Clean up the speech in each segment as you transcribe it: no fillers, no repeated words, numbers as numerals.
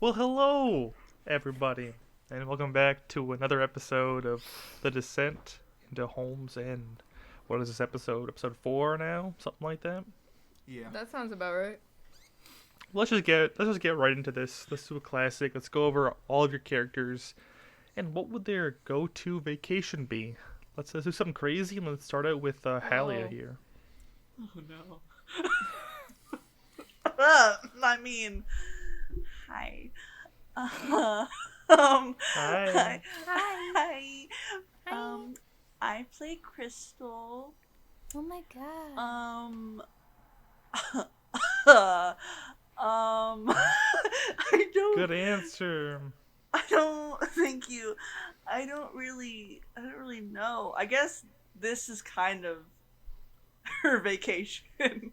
Well, hello, everybody, and welcome back to another episode of The Descent into Holmes End. What is this episode? Episode 4 now? Something like that? Yeah. That sounds about right. Let's just get right into this. Let's do a classic. Let's go over all of your characters and what would their go-to vacation be. Let's do something crazy, and let's start out with Halia Oh. here. Oh no. I mean, hi. Hi. Hi. I play Crystal. Oh my god. I don't. Good answer. I don't. Thank you. I don't really know. I guess this is kind of her vacation,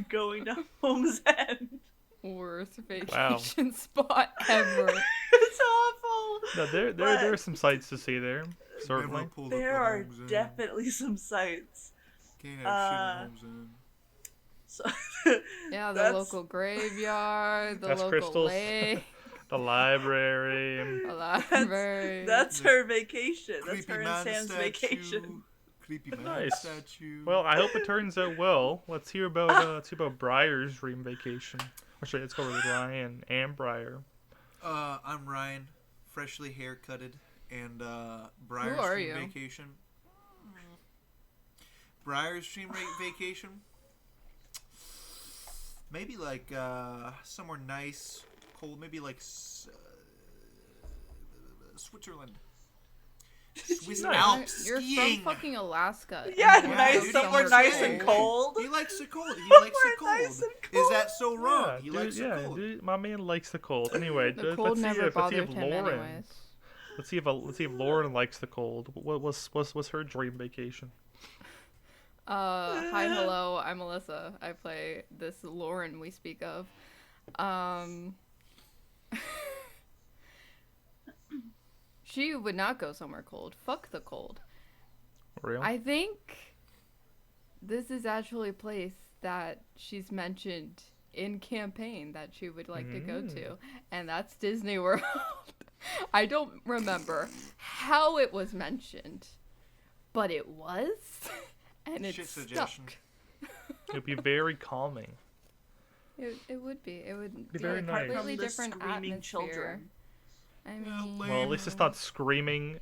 going to Holmes End. Worst vacation spot ever. It's awful. No, there are some sights to see there. Certainly. Never pulled up There the are Holmes End. definitely some sites. Can't have shit in Holmes End. So Yeah, the That's- local graveyard, the That's local Crystal's. lake, The library. the library. that's her vacation. That's Creepy her and man Sam's statue. vacation. Creepy man Nice. statue. Well, I hope it turns out well. Let's hear about Briar's dream vacation. Actually, let's go with Ryan and Briar. I'm Ryan, freshly haircutted, and Briar's are dream you? vacation. Briar's dream vacation. Maybe like somewhere nice, cold. Maybe like Switzerland. Swiss Nice. Alps You're skiing. from fucking Alaska. Yeah, and you nice, go somewhere somewhere nice and cold. cold. He likes the cold. He likes the Somewhere cold. nice and Is cold. that so wrong? Yeah, He dude, likes yeah, the cold. dude, my man likes the cold. Anyway, The cold never let's see bothered if him Lauren. anyways. Let's see if Lauren likes the cold. What's her dream vacation? Hi, hello, I'm Melissa. I play this Lauren we speak of. She would not go somewhere cold. Fuck the cold. Real? I think this is actually a place that she's mentioned in campaign that she would like to go to, and that's Disney World. I don't remember how it was mentioned, but it was, and it Shit stuck. suggestion. It'd be very calming. It would be. It would Be be very a nice. completely From the different screaming atmosphere. children. I Yeah, mean, lame. Well, at least it's not screaming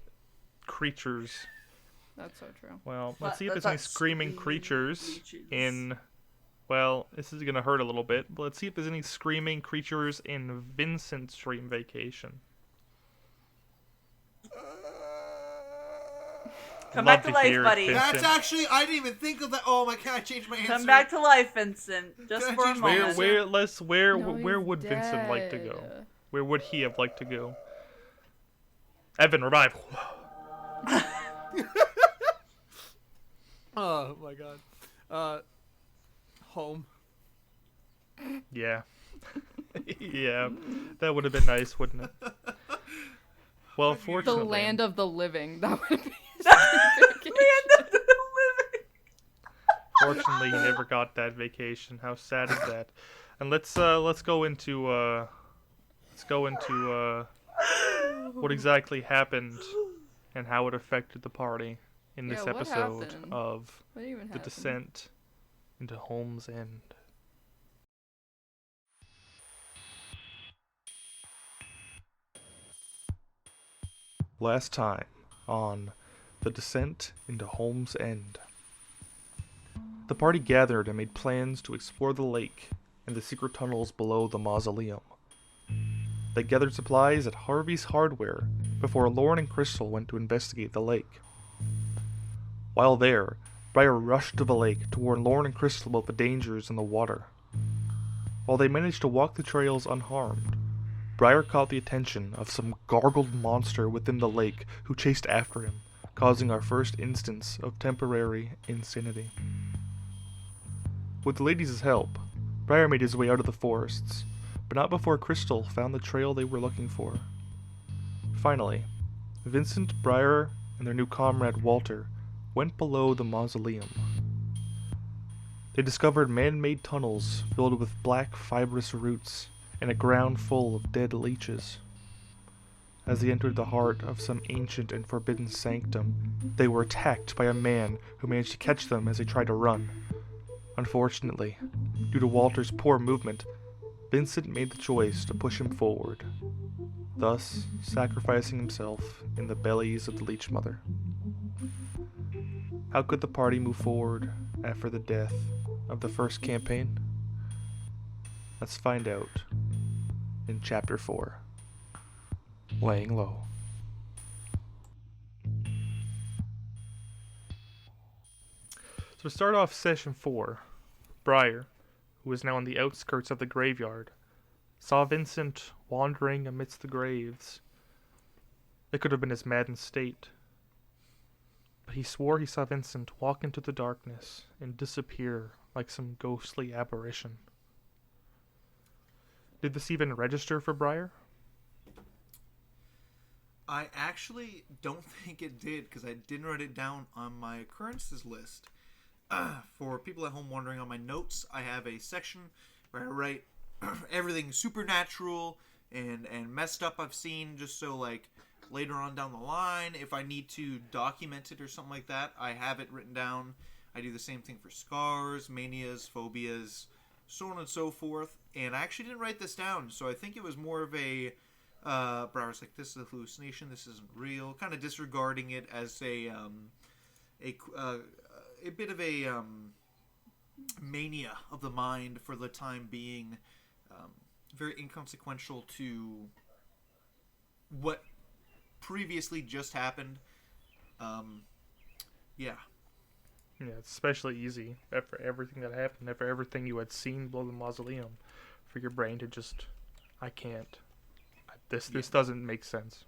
creatures. that's so true. Well, But let's see if that's there's any not screaming screaming creatures creatures. in. Well, this is gonna hurt a little bit, but let's see if there's any screaming creatures in Vincent's dream vacation. Come Love back to to life, hear it, buddy. Vincent. That's actually, I didn't even think of that. Oh my god, I changed my answer. Come back to life, Vincent. Just Can I for a change my moment. answer? Where No, he's would Vincent like to go? dead. Where would he have liked to go? Evan, revive. Oh my god. Home. Yeah. Yeah. That would have been nice, wouldn't it? Well, The unfortunately. land of the living. That would be. Fortunately, he never got that vacation. How sad is that? And let's go into what exactly happened and how it affected the party in this Yeah, what episode happened? of What even The happened? Descent into Holmes End. Last time on The Descent into Holmes End. The party gathered and made plans to explore the lake and the secret tunnels below the mausoleum. They gathered supplies at Harvey's Hardware before Lauren and Crystal went to investigate the lake. While there, Briar rushed to the lake to warn Lauren and Crystal about the dangers in the water. While they managed to walk the trails unharmed, Briar caught the attention of some gargled monster within the lake who chased after him, causing our first instance of temporary insanity. With the ladies' help, Briar made his way out of the forests, but not before Crystal found the trail they were looking for. Finally, Vincent, Briar, and their new comrade Walter went below the mausoleum. They discovered man-made tunnels filled with black fibrous roots and a ground full of dead leeches. As they entered the heart of some ancient and forbidden sanctum, they were attacked by a man who managed to catch them as they tried to run. Unfortunately, due to Walter's poor movement, Vincent made the choice to push him forward, thus sacrificing himself in the bellies of the Leech Mother. How could the party move forward after the death of the first campaign? Let's find out in Chapter 4, Laying Low. So to start off Session 4, Briar, who was now on the outskirts of the graveyard, saw Vincent wandering amidst the graves. It could have been his maddened state, but he swore he saw Vincent walk into the darkness and disappear like some ghostly apparition. Did this even register for Briar? I actually don't think it did, because I didn't write it down on my occurrences list. For people at home wondering, on my notes, I have a section where I write everything supernatural and messed up I've seen, just so, like, later on down the line, if I need to document it or something like that, I have it written down. I do the same thing for scars, manias, phobias, so on and so forth. And I actually didn't write this down, so I think it was more of a... Briar was like, this is a hallucination, this isn't real, kind of disregarding it as a bit of a mania of the mind for the time being, very inconsequential to what previously just happened. Yeah, it's especially easy after everything that happened, after everything you had seen below the mausoleum, for your brain to just, I can't. This doesn't make sense.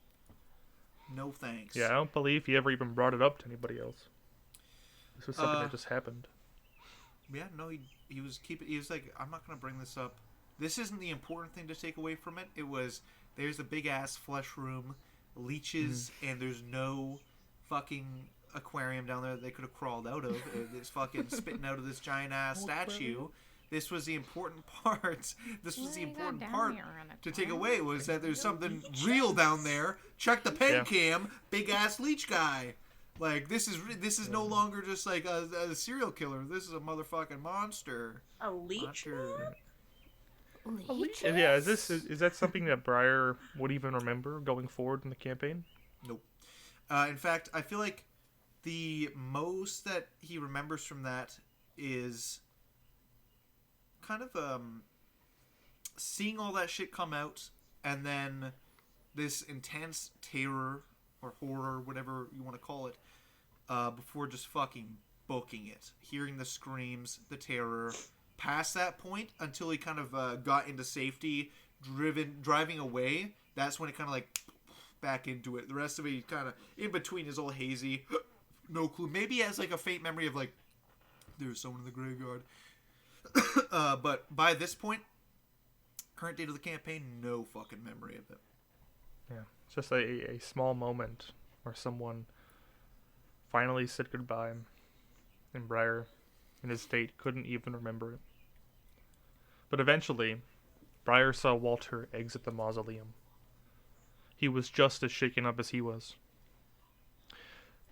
No thanks. Yeah, I don't believe he ever even brought it up to anybody else. This was something that just happened. Yeah, no, he was like, I'm not gonna bring this up. This isn't the important thing to take away from it. It was, there's a big ass flesh room, leeches, and there's no fucking aquarium down there that they could have crawled out of. It's fucking spitting out of this giant ass statue. This was the important part. This was the important part to take away, was that there's something real down there. Check the pen cam, big ass leech guy. Like, this is no longer just like a serial killer. This is a motherfucking monster. A leech? Yeah, is that something that Briar would even remember going forward in the campaign? Nope. In fact, I feel like the most that he remembers from that is kind of seeing all that shit come out, and then this intense terror or horror, whatever you want to call it, before just fucking booking it, hearing the screams, the terror, past that point until he kind of got into safety, driving away. That's when it kind of like back into it. The rest of it, he kind of in between is all hazy, no clue. Maybe he has like a faint memory of like there's someone in the graveyard. But by this point, current date of the campaign, no fucking memory of it. Yeah, it's just a small moment where someone finally said goodbye, and Briar, in his state, couldn't even remember it. But eventually, Briar saw Walter exit the mausoleum. He was just as shaken up as he was.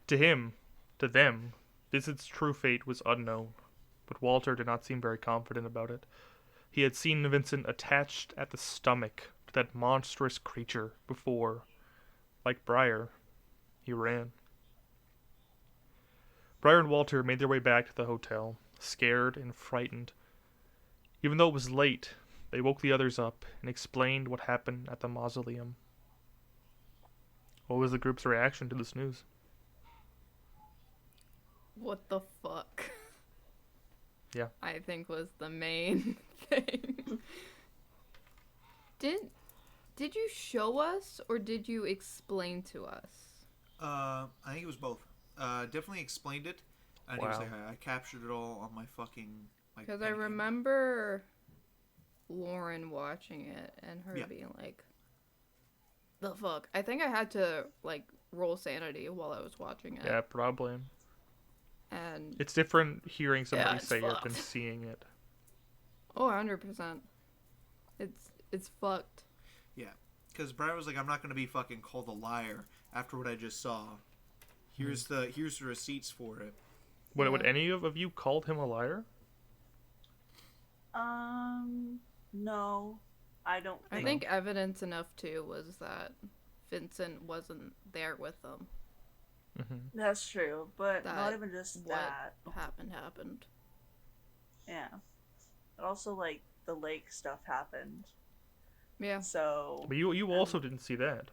To them, Vincent's true fate was unknown. But Walter did not seem very confident about it. He had seen Vincent attached at the stomach to that monstrous creature before. Like Briar, he ran. Briar and Walter made their way back to the hotel, scared and frightened. Even though it was late, they woke the others up and explained what happened at the mausoleum. What was the group's reaction to this news? What the fuck? Yeah. I think was the main thing. Did you show us or did you explain to us? I think it was both. Definitely explained it. And he was like, I captured it all on my fucking... Because I remember Lauren watching it and her being like, the fuck? I think I had to, like, roll sanity while I was watching it. Yeah, probably. And it's different hearing somebody say fucked. it than seeing it. Oh, 100%. it's fucked. Yeah, because Briar was like, I'm not gonna be fucking called a liar after what I just saw. Here's the receipts for it. Would any of you called him a liar? No, I don't think. I think evidence enough too was that Vincent wasn't there with them. That's true, but That not even just that. What happened. Yeah. But also, like, the lake stuff happened. Yeah. So. But you also didn't see that.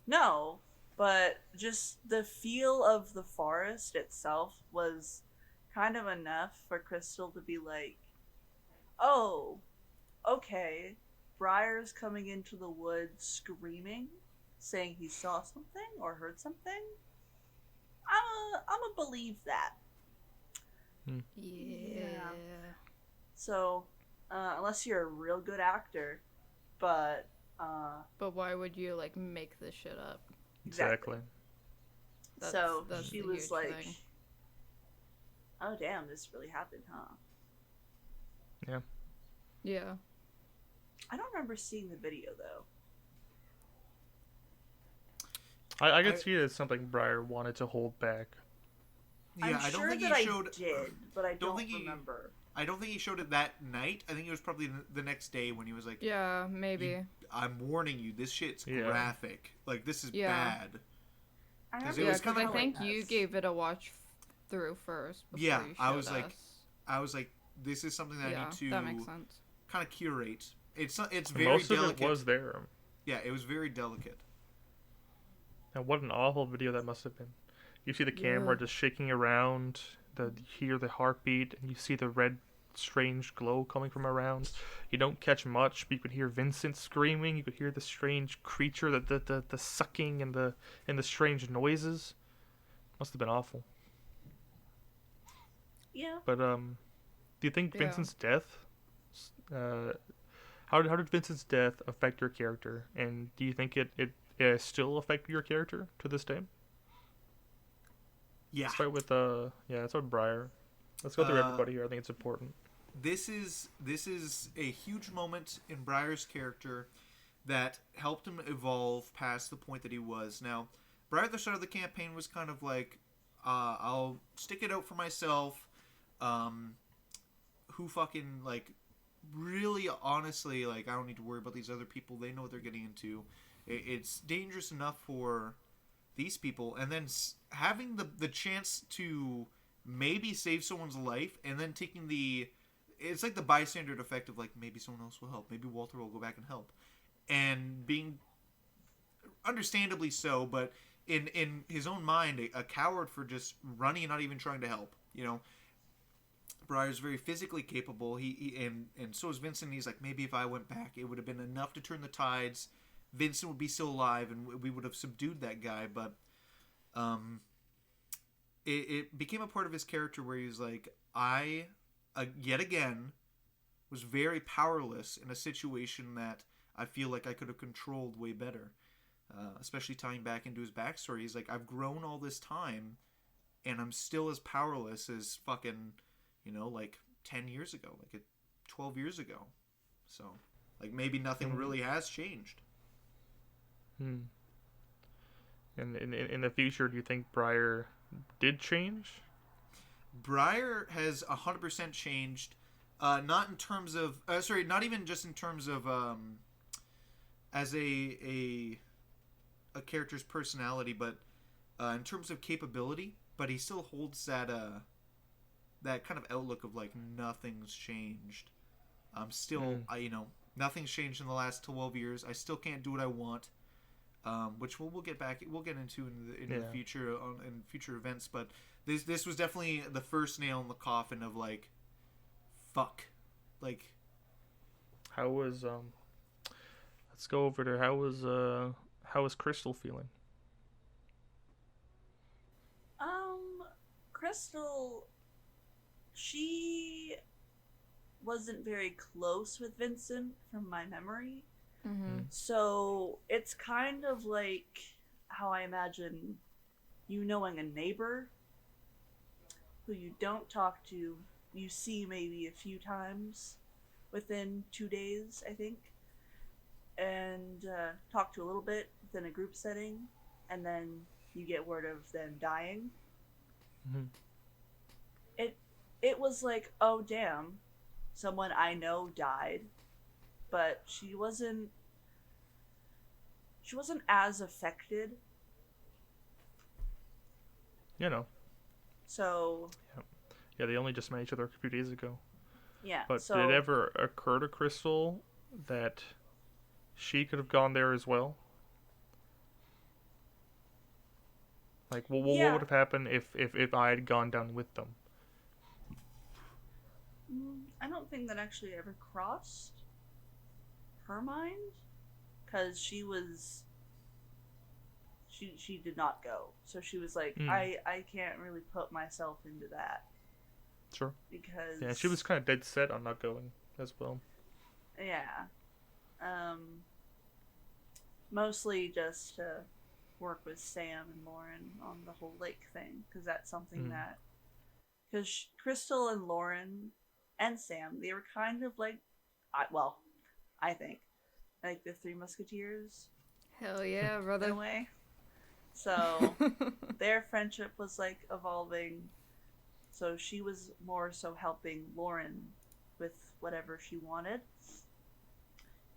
No, but just the feel of the forest itself was kind of enough for Crystal to be like, oh, okay, Briar's coming into the woods screaming, saying he saw something or heard something. I'm a believe that. Yeah. So, unless you're a real good actor, but why would you like make this shit up? Exactly. So that's she the was huge like, thing. "Oh damn, this really happened, huh?" Yeah. Yeah. I don't remember seeing the video though. I could see it as something Briar wanted to hold back. Yeah, I'm I don't sure think that he showed. I did, but I don't think he- remember. I don't think he showed it that night. I think it was probably the next day when he was like, Yeah, maybe. I'm warning you, this shit's Yeah. graphic. Like, this is Yeah. bad. I 'Cause remember it Yeah, was because kinda I think like you this. gave it a watch through first. Before Yeah, you I was showed like- us. I was like, this is something that I Yeah, need to that makes sense. kind of curate. It's And very most delicate. of it was there. Yeah, it was very delicate. And what an awful video that must have been. You see the camera Yeah. just shaking around, you hear the heartbeat, and you see the red, strange glow coming from around. You don't catch much, but you could hear Vincent screaming. You could hear the strange creature, the sucking and the strange noises. Must have been awful. Yeah. But do you think Yeah. Vincent's death? How did Vincent's death affect your character? And do you think it still affect your character to this day? Yeah. Let's start with let's start with Briar. Let's go through everybody here. I think it's important. This is a huge moment in Briar's character that helped him evolve past the point that he was. Now, Briar at the start of the campaign was kind of like, I'll stick it out for myself. Who fucking, like, really honestly, like, I don't need to worry about these other people. They know what they're getting into. It's dangerous enough for these people. And then having the chance to maybe save someone's life and then taking it's like the bystander effect of like, maybe someone else will help. Maybe Walter will go back and help. And being understandably so, but in his own mind, a coward for just running and not even trying to help. You know, Briar's very physically capable. And so is Vincent. He's like, maybe if I went back, it would have been enough to turn the tides. Vincent would be still alive, and we would have subdued that guy. But it became a part of his character where he's like, I yet again was very powerless in a situation that I feel like I could have controlled way better. Especially tying back into his backstory. He's like, I've grown all this time, and I'm still as powerless as fucking, like 10 years ago, like 12 years ago. So, like, maybe nothing really has changed. And in the future, do you think Briar did change? Briar has 100% changed. Not in terms of, not even just in terms of as a character's personality, but in terms of capability. But he still holds that kind of outlook of like, nothing's changed. I'm still, nothing's changed in the last 12 years. I still can't do what I want. Which we'll get into in the future in future events. But this was definitely the first nail in the coffin of like, fuck, like. How was let's go over to how was Crystal feeling? Crystal, she wasn't very close with Vincent from my memory. Mm-hmm. So it's kind of like how I imagine you knowing a neighbor who you don't talk to, you see maybe a few times within 2 days, I think. and talk to a little bit within a group setting, and then you get word of them dying. Mm-hmm. It was like, oh damn, someone I know died, but she wasn't as affected. You know. So Yeah, they only just met each other a few days ago. yeah. But So did it ever occur to Crystal that she could have gone there as well? Like, well, what yeah. would have happened if I had gone down with them? I don't think that actually ever crossed her mind, because she did not go. So she was like, I can't really put myself into that. Sure. Because Yeah, she was kind of dead set on not going as well. Yeah. Mostly just to work with Sam and Lauren on the whole lake thing, because that's something that, because Crystal and Lauren and Sam, they were kind of like, I think, like the Three Musketeers Hell yeah, in brother. a way. So their friendship was like evolving. So she was more so helping Lauren with whatever she wanted.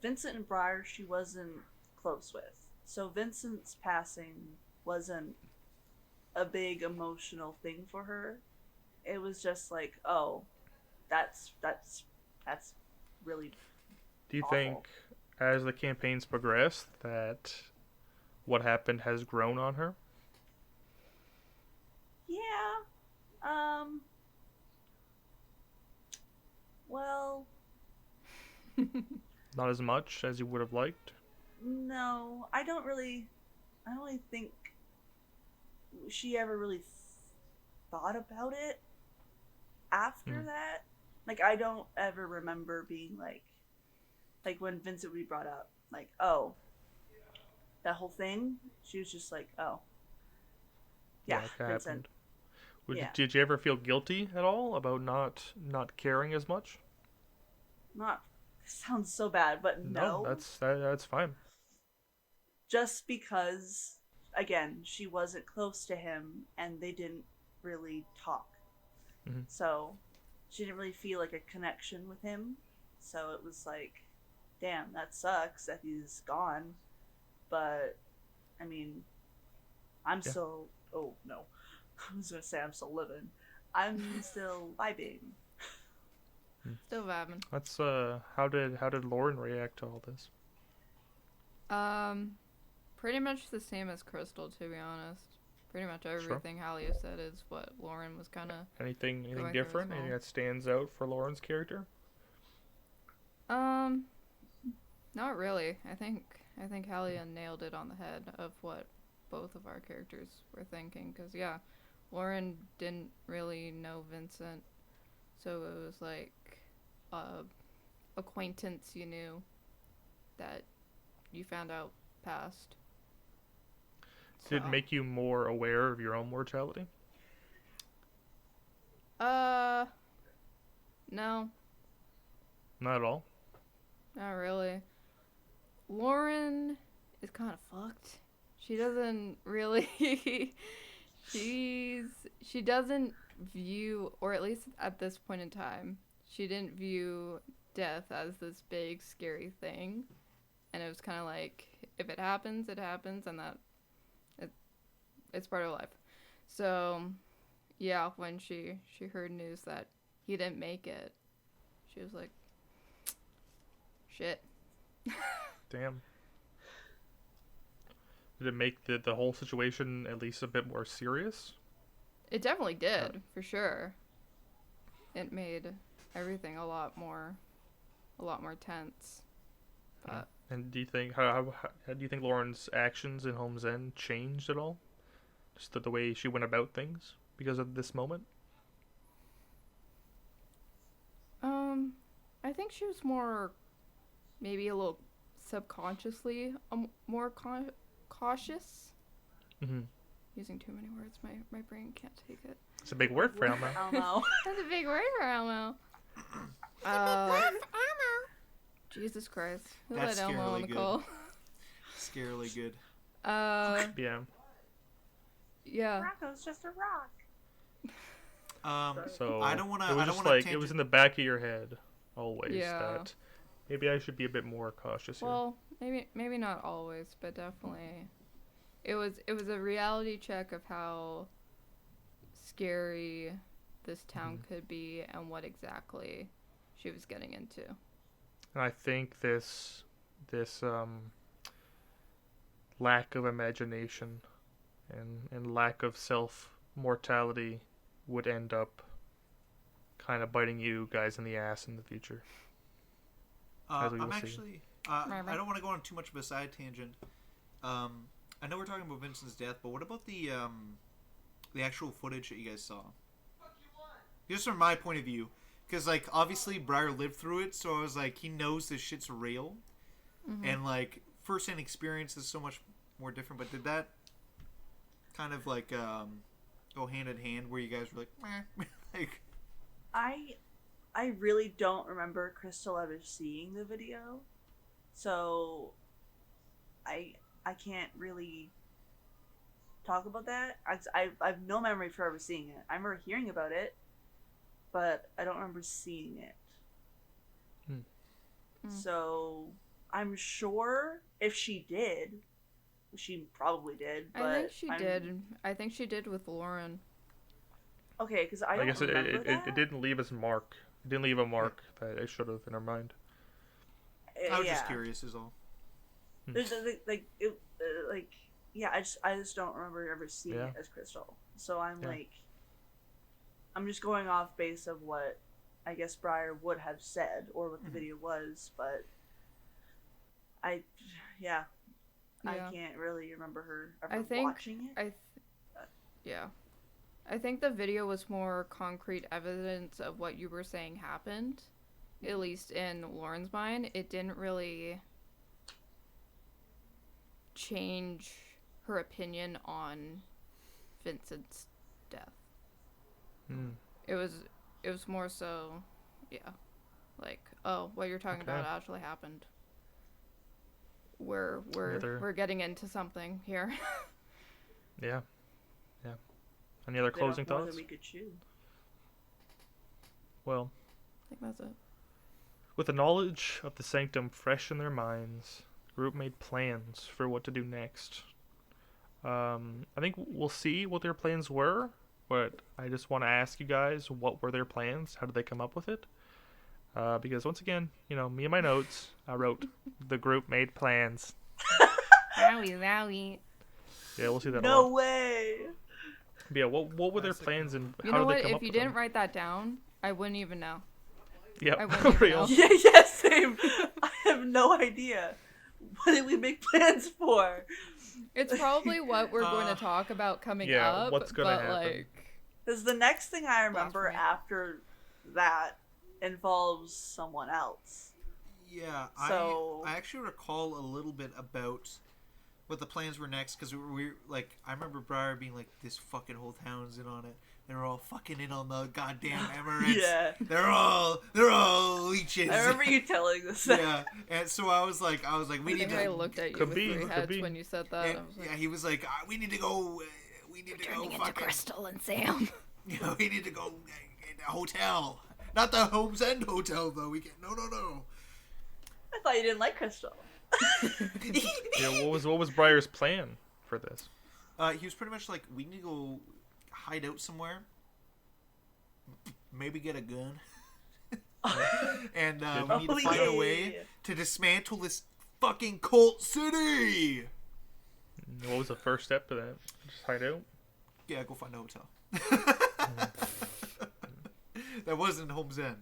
Vincent and Briar she wasn't close with. So Vincent's passing wasn't a big emotional thing for her. It was just like, oh, that's really Do you awful. think, as the campaigns progress, that what happened has grown on her? Yeah. Well, Not as much as you would have liked? no, I don't really think she ever really thought about it after that. Like, I don't ever remember being like when Vincent would be brought up, like, oh, that whole thing. She was just like, oh, yeah, it Vincent. happened. Yeah. Did you ever feel guilty at all about not caring as much? Not sounds so bad, but no. That's fine. Just because, again, she wasn't close to him and they didn't really talk. Mhm. So she didn't really feel like a connection with him. So it was like, damn, that sucks that he's gone. But, I mean, I'm still, oh no, I was going to say I'm still living. I'm still vibing. Still vibing. That's how did Lauren react to all this? Pretty much the same as Crystal, to be honest. Pretty much everything Hallie said is what Lauren was kind of. Anything going different? through as well. Anything that stands out for Lauren's character? Not really. I think Hallie nailed it on the head of what both of our characters were thinking. Because yeah, Lauren didn't really know Vincent, so it was like acquaintance you knew that you found out passed. Did it make you more aware of your own mortality? No, Not at all. not really. Lauren is kind of fucked. She doesn't really. She doesn't view, or at least at this point in time, she didn't view death as this big scary thing, and it was kind of like, if it happens, it happens, and that it's part of life. So yeah, when she heard news that he didn't make it, she was like, shit. Damn. Did it make the whole situation at least a bit more serious? It definitely did, for sure. It made everything a lot more tense. But And do you think how do you think Lauren's actions in Holmes End changed at all? Just the way she went about things because of this moment? I think she was more, maybe a little subconsciously more cautious. Mm-hmm. Using too many words, my brain can't take it. It's a big word for Elmo. Elmo. That's a big word for Elmo. Jesus Christ. Who That's let Elmo on scarily the good. call? Scarily good. Yeah. Yeah. Rocco's just a rock. So I don't want to. it was I don't just want like it was in the back of your head always Yeah. that maybe I should be a bit more cautious here. Well, maybe not always, but definitely. It was a reality check of how scary this town could be and what exactly she was getting into. And I think this lack of imagination and lack of self mortality would end up kind of biting you guys in the ass in the future. As we will I'm see. actually. I don't want to go on too much of a side tangent. I know we're talking about Vincent's death, but what about the actual footage that you guys saw? Just from my point of view, because like obviously Briar lived through it, so I was like, he knows this shit's real, and like first-hand experience is so much more different. But did that kind of like go hand in hand where you guys were like, meh, like? I really don't remember Crystal ever seeing the video, so I can't really talk about that. I have no memory for ever seeing it. I remember hearing about it, but I don't remember seeing it. So I'm sure if she did, she probably did. But I think she did. I think she did with Lauren. Okay, because I don't guess remember that. it didn't leave its mark. It didn't leave a mark that it should have in her mind. I was just curious, is all. There's I just don't remember ever seeing it as Crystal. So I'm I'm just going off base of what I guess Briar would have said or what the video was, but I can't really remember her ever watching it. I think the video was more concrete evidence of what you were saying happened, at least in Lauren's mind. It didn't really change her opinion on Vincent's death. It was more so, like, oh, what you're talking about actually happened. We're getting into something here. Yeah. Any other closing more thoughts? than we could chew. Well, I think that's it. with the knowledge of the sanctum fresh in their minds, the group made plans for what to do next. I think we'll see what their plans were, but I just want to ask you guys, what were their plans? How did they come up with it? Because once again, me and my notes, I wrote, the group made plans. Wowie. Yeah, we'll see that a No lot. way. But yeah, what were their plans and You how know did what? they come up If you with didn't them? write that down, I wouldn't even know. Yeah, I wouldn't for even real. know. Yeah, same. I have no idea. What did we make plans for? It's probably what we're going to talk about coming up. What's gonna but happen. like, Because the next thing I remember Blasphemy. after that involves someone else. Yeah, So- I actually recall a little bit about what the plans were next, because we like, I remember Briar being like, this fucking whole town's in on it. They're all fucking in on the goddamn Emirates. Yeah. They're all leeches. I remember you telling this. Yeah, and so I was like, we I need think to. I looked at you Could with be, three could heads be. when you said that. And, I was like, yeah, he was like, we need to go. We need to go. turning into Fucking. Crystal and Sam. We need to go in a hotel. Not the Holmes End hotel though. We can no. I thought you didn't like Crystal. Yeah, what was Briar's plan for this? He was pretty much like, we need to go hide out somewhere. Maybe get a gun. And we need to find a way to dismantle this fucking cult city. What was the first step to that? Just hide out? Yeah, go find a hotel. That wasn't Holmes End.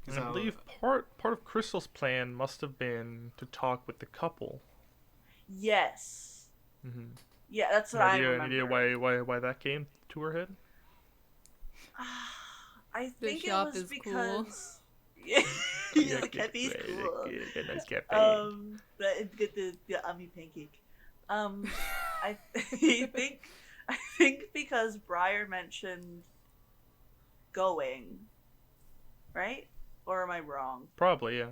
And I believe part of Crystal's plan must have been to talk with the couple. Yes. Mm-hmm. Yeah, that's what I remember. Any idea why that came to her head? I The think it shop was is cool. because yeah, the cafe's cool. Nice cafe. Get the Ami pancake. I think because Briar mentioned going, right? Or am I wrong? Probably, yeah.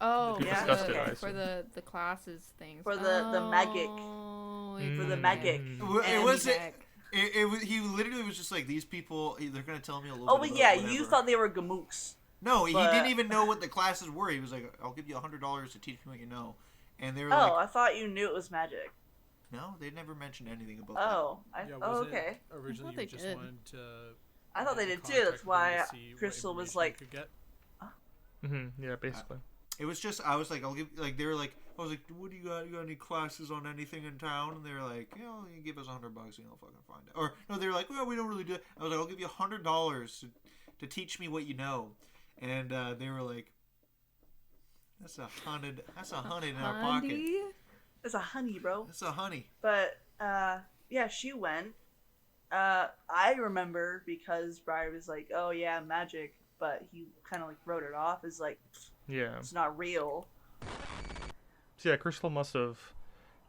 Oh, We Yeah. discussed it, Okay. I for assume. the classes things. For the magic. Oh, For the yeah. magic. It And- was Magic. it was he literally was just like, these people, they're gonna tell me a little Oh, bit but about yeah, whatever. you thought they were gamooks. No, he but- didn't even know what the classes were. He was like, I'll give you $100 to teach me what you know. And they were Oh, like, I thought you knew it was magic. no, they never mentioned anything about Oh, Yeah, oh, wasn't okay. it originally I thought they you just did. wanted to I thought they make did a too. That's contact with them why to see what Crystal was information you like, could get. Yeah, basically. that. It was just, I was like, I'll give, like, they were like, I was like, what do you got? You got any classes on anything in town? And they were like, you know, you give us $100 and you'll fucking find it. Or, no, they were like, well, we don't really do it. I was like, I'll give you $100 to teach me what you know. And they were like, that's a hundred in our pocket. Honey? it's a honey, bro. That's a honey. But, yeah, she went. I remember because Briar was like, oh, yeah, magic. But he kind of, like, wrote it off as, like, Yeah. it's not real. So yeah, Crystal must have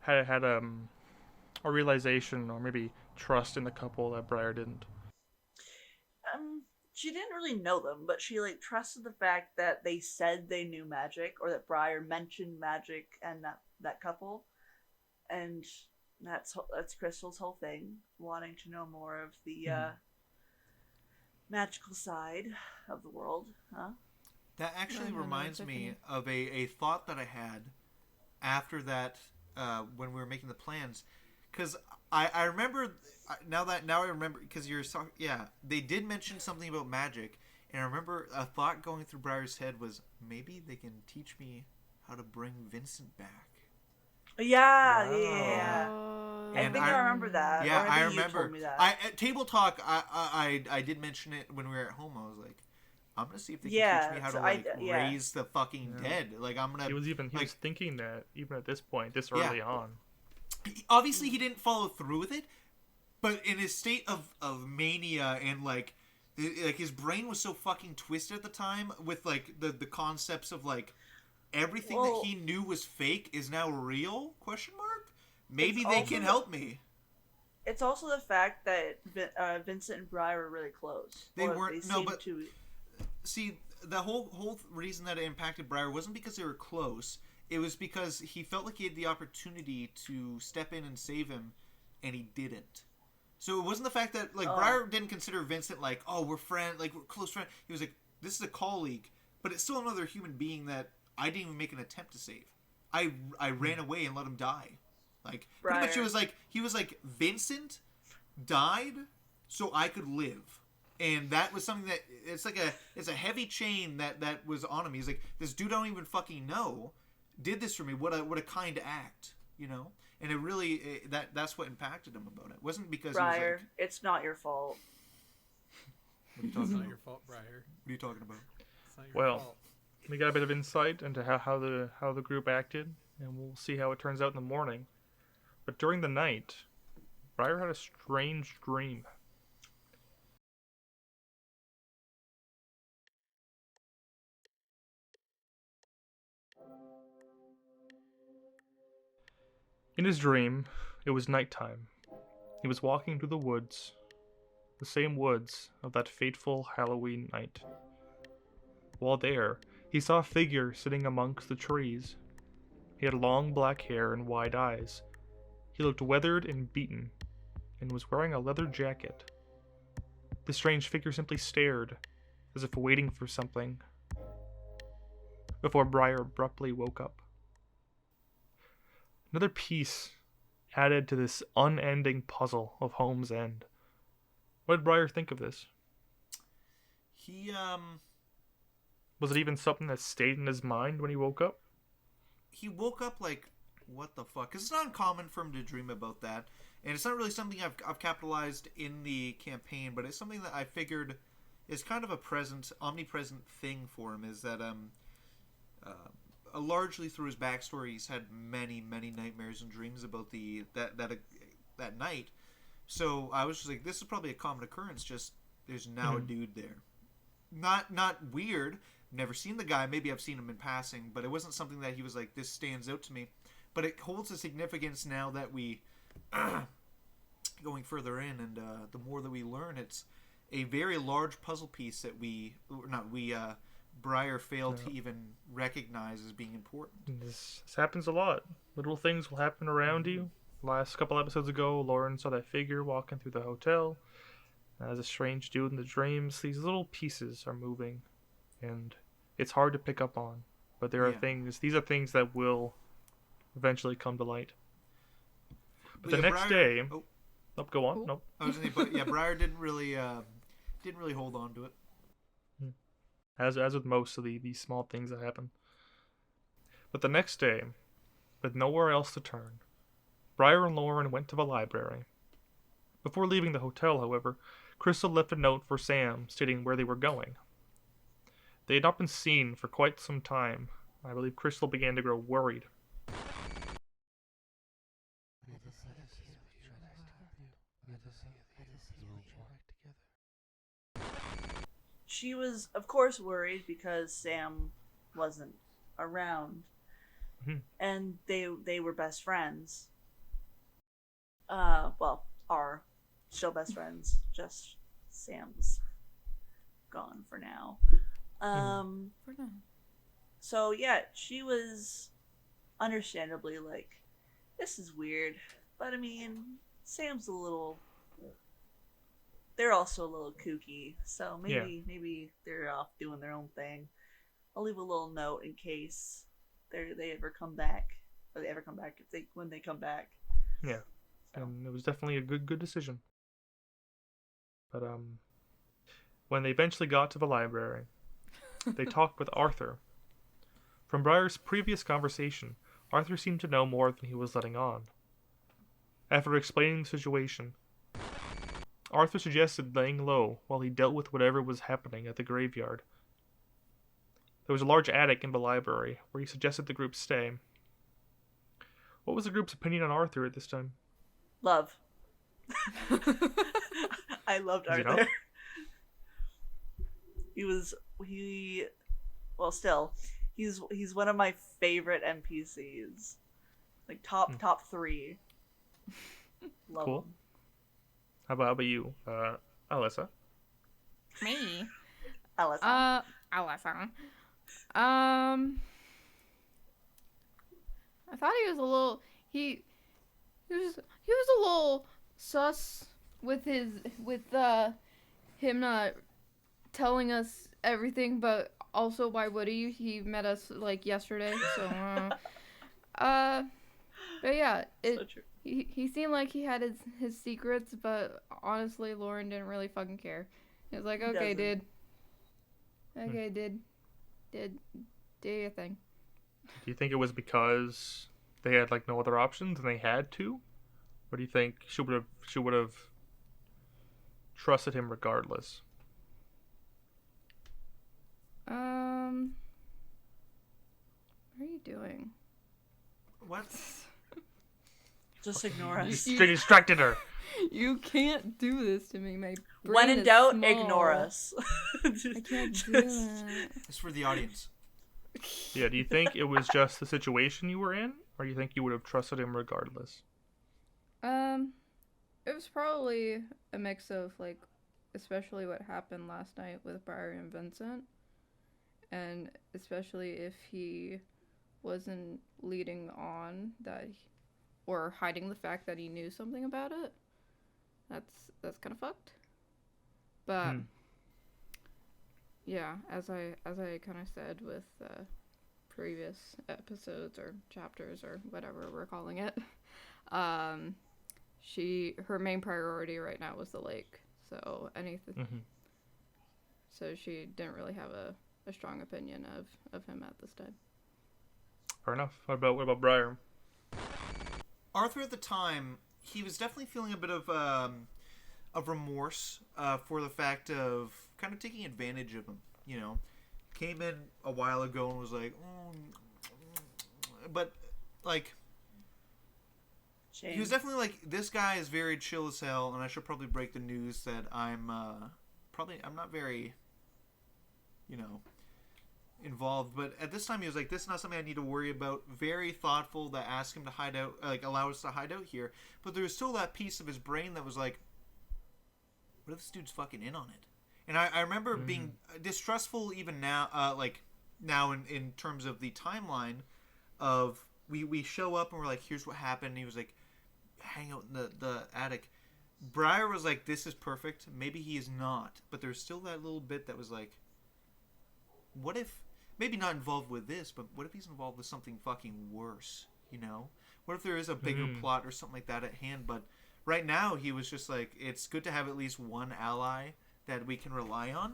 had a realization or maybe trust in the couple that Briar didn't. She didn't really know them, but she, like, trusted the fact that they said they knew magic, or that Briar mentioned magic and that couple. And that's Crystal's whole thing, wanting to know more of the, magical side of the world, huh? That actually I don't know, reminds it's me okay. of a thought that I had after that when we were making the plans, because I remember now I remember because you're talking, yeah, they did mention something about magic, and I remember a thought going through Briar's head was, maybe they can teach me how to bring Vincent back. Yeah, Wow. yeah. I And think I remember that. Yeah, or I maybe you remember. told me that. At table talk, I did mention it when we were at home. I was like, I'm gonna see if they can Yeah, teach me how to so like yeah. raise the fucking Yeah. dead. Like I'm gonna. He was like, thinking that even at this point, this Yeah. early on. Obviously he didn't follow through with it, but in his state of mania and like his brain was so fucking twisted at the time with like the concepts of like everything Well- that he knew was fake is now real, question mark. Maybe It's they also can the- help me. It's also the fact that Vincent and Briar were really close. They Or weren't- They no, seemed but- to. See, the whole reason that it impacted Briar wasn't because they were close. It was because he felt like he had the opportunity to step in and save him, and he didn't. So it wasn't the fact that like Oh. Briar didn't consider Vincent like, oh, we're friends, like we're close friends. He was like, this is a colleague, but it's still another human being that I didn't even make an attempt to save. I ran away and let him die. Like pretty much, Briar. he was like Vincent died so I could live. And that was something that it's a heavy chain that was on him. He's like, this dude I don't even fucking know did this for me. What a kind act, you know? And it really that's what impacted him about it. It wasn't because Briar, he was like, it's not your fault. what are you It's talking not about? your fault, Briar. What are you talking about? It's not your Well, fault. We got a bit of insight into how the group acted, and we'll see how it turns out in the morning. But during the night, Briar had a strange dream. In his dream, it was nighttime. He was walking through the woods, the same woods of that fateful Halloween night. While there, he saw a figure sitting amongst the trees. He had long black hair and wide eyes. He looked weathered and beaten, and was wearing a leather jacket. The strange figure simply stared, as if waiting for something, before Briar abruptly woke up. Another piece added to this unending puzzle of Holmes End. What did Briar think of this? He Was it even something that stayed in his mind when he woke up? he woke up like, what the fuck? Because it's not uncommon for him to dream about that, and it's not really something I've capitalized in the campaign, but it's something that I figured is kind of a omnipresent thing for him. Is that largely through his backstory, he's had many nightmares and dreams about that night. So I was just like, this is probably a common occurrence. Just there's now a dude there. Not weird. Never seen the guy. Maybe I've seen him in passing, but it wasn't something that he was like, this stands out to me. But it holds a significance now that we going further in, and the more that we learn, it's a very large puzzle piece that Briar failed Yeah. to even recognize as being important. This happens a lot. Little things will happen around you. Last couple episodes ago, Lauren saw that figure walking through the hotel. As a strange dude in the dreams, these little pieces are moving, and it's hard to pick up on. But there are Yeah. things. These are things that will eventually come to light. But the yeah, next Briar- day, Oh, nope, go on. Cool. Nope. I was gonna say, but yeah, Briar didn't really hold on to it. As with most of these small things that happen. But the next day, with nowhere else to turn, Briar and Lauren went to the library. Before leaving the hotel, however, Crystal left a note for Sam stating where they were going. They had not been seen for quite some time. I believe Crystal began to grow worried. She was, of course, worried because Sam wasn't around, Mhm. and they were best friends. Well, are still best friends. Just Sam's gone for now. For now. So yeah, she was understandably like, this is weird, but I mean, Sam's a little. They're also a little kooky, so maybe they're off doing their own thing. I'll leave a little note in case they ever come back, or they ever come back when they come back. Yeah. So. And it was definitely a good decision. But when they eventually got to the library, they talked with Arthur. From Briar's previous conversation, Arthur seemed to know more than he was letting on. After explaining the situation, Arthur suggested laying low while he dealt with whatever was happening at the graveyard. There was a large attic in the library where he suggested the group stay. What was the group's opinion on Arthur at this time? Love. I loved Does he Arthur. know? He's one of my favorite NPCs. Like top 3. Love Cool. him. How about you, Alyssa? Me. Alyssa. Alyssa. I thought he was a little. He was a little sus with him not telling us everything, but also why would he? He met us like yesterday, so but yeah, So true. he seemed like he had his secrets, but honestly, Lauren didn't really fucking care. He was like, He okay, doesn't. dude. Okay, did do your thing. Do you think it was because they had like no other options and they had to, or do you think she would have trusted him regardless? What are you doing? What? Just ignore us. You distracted her. You can't do this to me. My brain When in is doubt, small. ignore us. I can't do that. It's for the audience. Yeah. Do you think it was just the situation you were in, or do you think you would have trusted him regardless? It was probably a mix of like, especially what happened last night with Briar and Vincent, and especially if he wasn't leading on that, or hiding the fact that he knew something about it. That's kind of fucked. But yeah, as I kind of said with previous episodes or chapters or whatever we're calling it, her main priority right now was the lake. So anything. So she didn't really have a strong opinion of him at this time. Fair enough. What about Briar? Arthur at the time, he was definitely feeling a bit of remorse for the fact of kind of taking advantage of him. You know, came in a while ago and was like, but like, Shame. he was definitely like, this guy is very chill as hell, and I should probably break the news that I'm not very, involved. But at this time, he was like, this is not something I need to worry about. Very thoughtful to ask him to hide out, like allow us to hide out here. But there was still that piece of his brain that was like, what if this dude's fucking in on it? And I remember being distrustful even now, now in terms of the timeline of we show up and we're like, here's what happened. And he was like, hang out in the attic. Briar was like, this is perfect. Maybe he is not. But there's still that little bit that was like, what if, maybe not involved with this, but what if he's involved with something fucking worse, you know? What if there is a bigger plot or something like that at hand? But right now, he was just like, it's good to have at least one ally that we can rely on.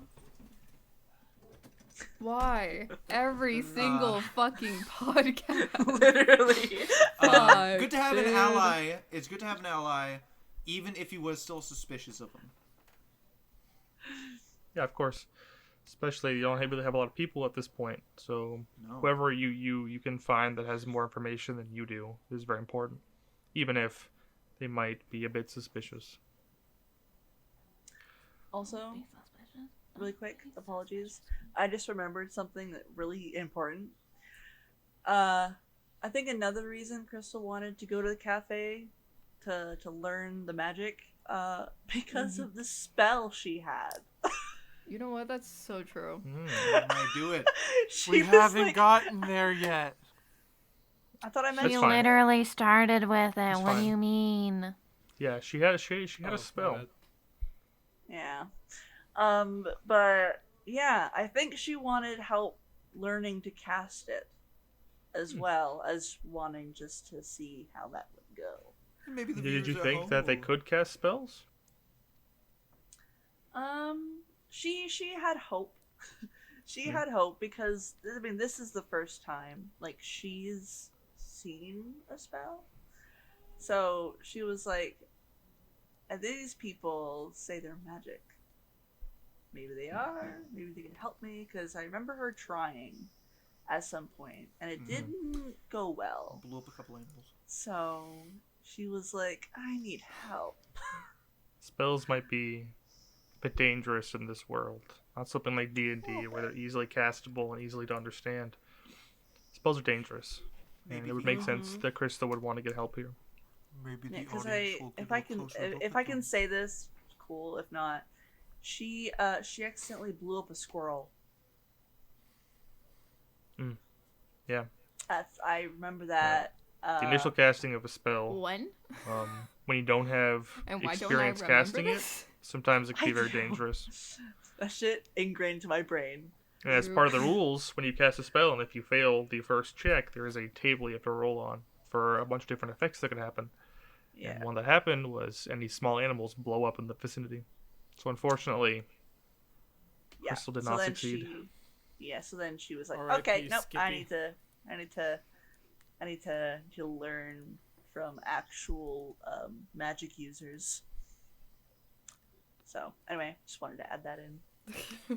Why? Every single fucking podcast. Literally. Good to have an ally. It's good to have an ally, even if he was still suspicious of him. Yeah, of course. Especially you don't really have a lot of people at this point, so whoever you can find that has more information than you do is very important, even if they might be a bit suspicious. Also, really quick, apologies. I just remembered something that really important. I think another reason Crystal wanted to go to the cafe to learn the magic, because of the spell she had. You know what? That's so true. I do it. We haven't gotten there yet. I thought I That's meant. She fine. literally started with it. It's What do fine. you mean? Yeah, she had a spell. Yeah. But yeah, I think she wanted help learning to cast it, as well as wanting just to see how that would go. Maybe the Did you viewers at think home that they will- could cast spells? She had hope. She had hope because I mean this is the first time like she's seen a spell. So she was like, and these people say they're magic. Maybe they are. Maybe they can help me because I remember her trying at some point and it didn't go well. Blew up a couple animals. So she was like, I need help. Spells might be a bit dangerous in this world. Not something like D&D where they're easily castable and easily to understand. Spells are dangerous. And Maybe it would the- make sense that Krista would want to get help here. Maybe the Yeah, because audience will if give I a can closer look if at I can them. say this, cool. If not, she accidentally blew up a squirrel. Yeah. I remember that. The initial casting of a spell, When? when you don't have And why don't I experience remember casting this? it, sometimes it can be I very know. dangerous. That shit ingrained into my brain. And as part of the rules, when you cast a spell, and if you fail the first check, there is a table you have to roll on for a bunch of different effects that can happen. Yeah. And one that happened was any small animals blow up in the vicinity. So unfortunately, Yeah. Crystal did so not then succeed. So then she was like, R.I.P. okay, nope, I Skippy. need to learn from actual magic users. So anyway, just wanted to add that in.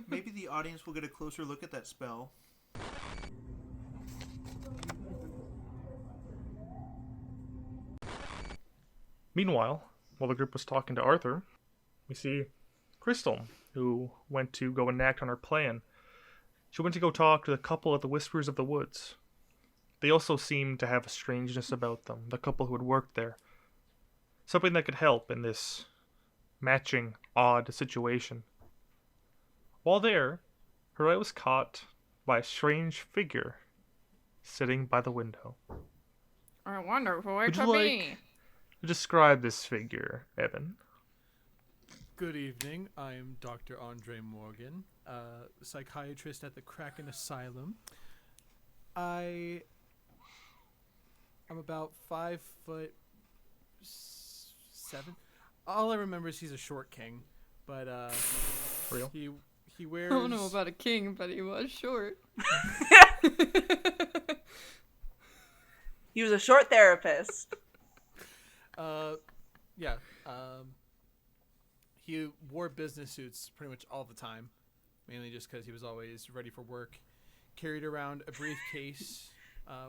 Maybe the audience will get a closer look at that spell. Meanwhile, while the group was talking to Arthur, we see Crystal, who went to go enact on her plan. She went to go talk to the couple at the Whispers of the Woods. They also seemed to have a strangeness about them, the couple who had worked there. Something that could help in this matching, odd situation. While there, her eye was caught by a strange figure sitting by the window. I wonder who it Would you could like be. to describe this figure, Evan? Good evening. I am Dr. Andre Morgan, psychiatrist at the Kraken Asylum. I'm about 5'7". All I remember is he's a short king, but Real? he wears. I don't know about a king, but he was short. He was a short therapist. Yeah. He wore business suits pretty much all the time, mainly just because he was always ready for work. Carried around a briefcase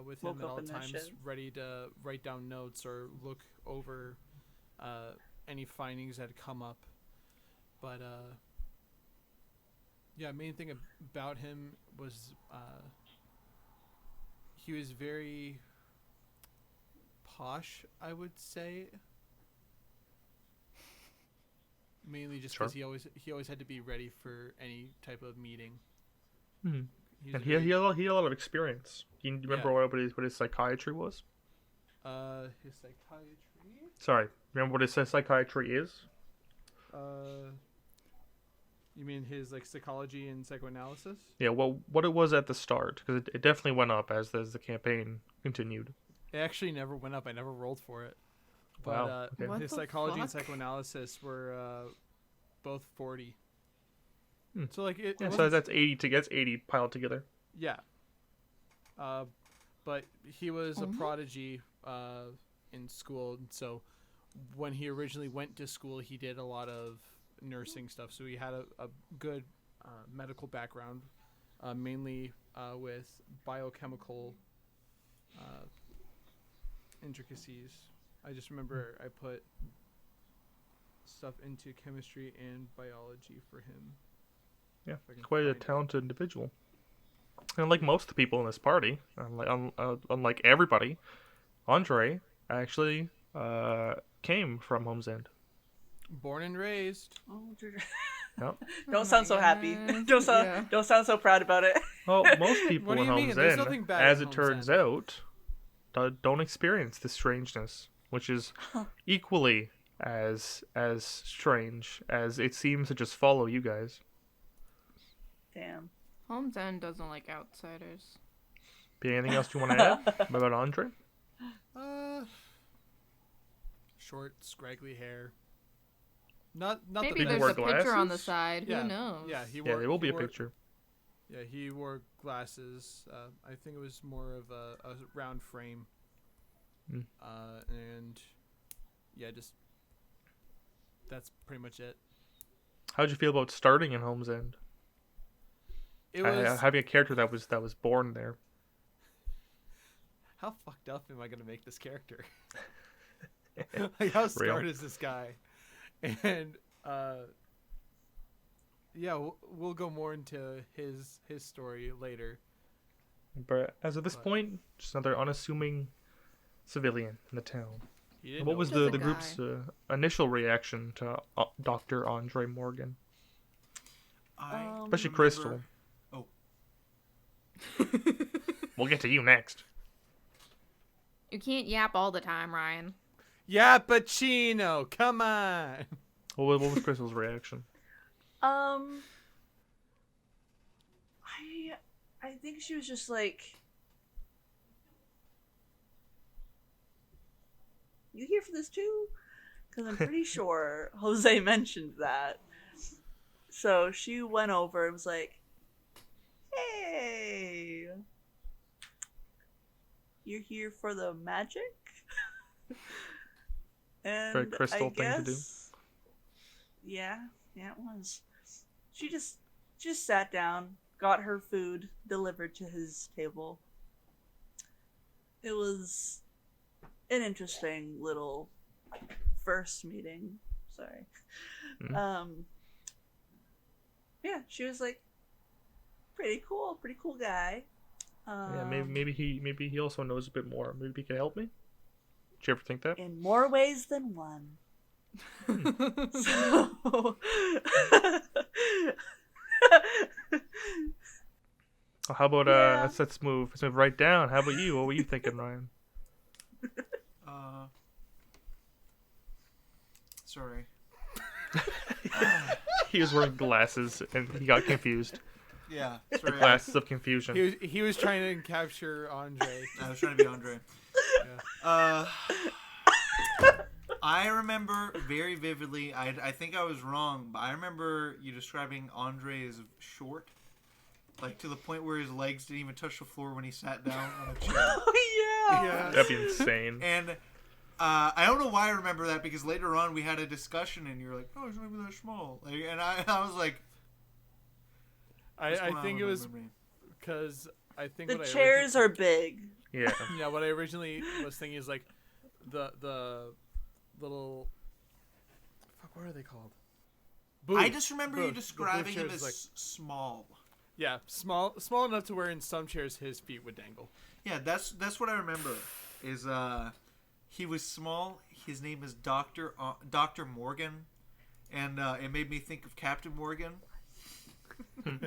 with him Woke at up all in that times, shit. ready to write down notes or look over any findings that had come up. But yeah, main thing about him was he was very posh, I would say. mainly just Sure. because he always had to be ready for any type of meeting. Mhm. He's And a he had very- a lot of experience. Do you remember what his psychiatry was? his psychiatry. Sorry, remember what his psychiatry is? You mean his like psychology and psychoanalysis? Yeah, well, what it was at the start, because it definitely went up as the campaign continued. It actually never went up. I never rolled for it. But Wow, okay. What his the psychology and fuck? psychoanalysis were both 40. Hmm. So like it Yeah, so wasn't- that's 80 that's 80 piled together. yeah. But he was a prodigy in school, and so when he originally went to school, he did a lot of nursing stuff. So he had a good medical background, mainly with biochemical intricacies. I just remember I put stuff into chemistry and biology for him. Yeah, If I can quite a find it. talented individual. And like most of the people in this party, unlike everybody, Andre actually came from Holmes End. Born and raised. Oh, Yep. don't sound so happy. goodness. Yeah. Don't sound so proud about it. Well, most people What do in you mean? Holmes There's End, nothing bad as in it Holmes turns End. out, don't experience this strangeness, which is equally as strange as it seems to just follow you guys. Damn. Holmes End doesn't like outsiders. Be anything else you want to add about Andre? Short, scraggly hair. Not Maybe the He there's wore a picture on the glasses? side. Yeah, Who knows? Yeah, he Yeah, wore. there will be he a wore- picture. Yeah, he wore glasses. I think it was more of a round frame. Mm. And yeah, just that's pretty much it. How'd you feel about starting in Holmes End? It was Having a character that was born there. how fucked up am I gonna make this character? Like how scarred is this guy? And yeah, we'll go more into his story later. But as of this But- point, just another unassuming civilian in the town. He didn't What know was it Just the a group's guy. initial reaction to Dr. Andre Morgan? Especially remember- Crystal. Oh, We'll get to you next. You can't yap all the time, Ryan. Yeah, Pacino, come on. What was Crystal's reaction? I think she was just like, you here for this too? Because I'm pretty sure Jose mentioned that. So she went over and was like, hey, you're here for the magic? And Very Crystal I thing to do. guess, yeah, it was. She just sat down, got her food delivered to his table. It was an interesting little first meeting. Sorry. Mhm. Yeah, she was like, pretty cool guy. Yeah, maybe he also knows a bit more. Maybe he could help me. Did you ever think that? In more ways than one. So, Oh, how about Yeah. let's move right down. How about you? What were you thinking, Ryan? sorry. He was wearing glasses and he got confused. Yeah, sorry. Glasses of confusion. He was trying to capture Andre. I was trying to be Andre. Yeah. I remember very vividly. I think I was wrong, but I remember you describing Andre as short, like to the point where his legs didn't even touch the floor when he sat down on a chair. oh yeah. Yeah. That'd be insane. And I don't know why I remember that, because later on we had a discussion and you're like, "Oh, he's not even that small," like, and I was like, "What's I going on think it with was my brain?" because I think The what chairs are big. Yeah. yeah, what I originally was thinking is like the little fuck, what are they called? I just remember you Booth. The booth describing him chairs, as like- small. Yeah, small enough to where in some chairs his feet would dangle. Yeah, that's what I remember. Is he was small. His name is Dr. Morgan, and it made me think of Captain Morgan. kind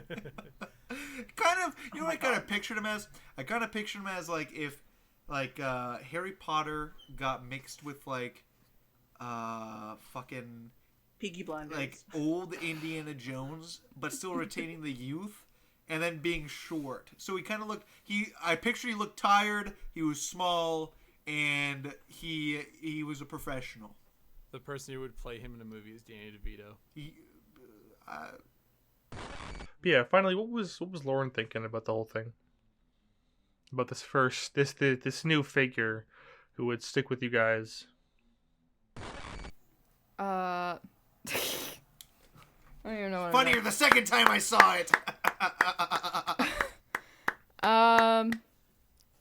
of, you know what I kind of pictured him as? I kind of pictured him as like if Harry Potter got mixed with like fucking Peaky Blinders. like old Indiana Jones, but still retaining the youth, and then being short. So he kind of looked. I picture he looked tired. He was small, and he was a professional. The person who would play him in a movie is Danny DeVito. Yeah, finally, what was Lauren thinking about the whole thing? About this new figure who would stick with you guys? I don't even know what Funnier the second time I saw it.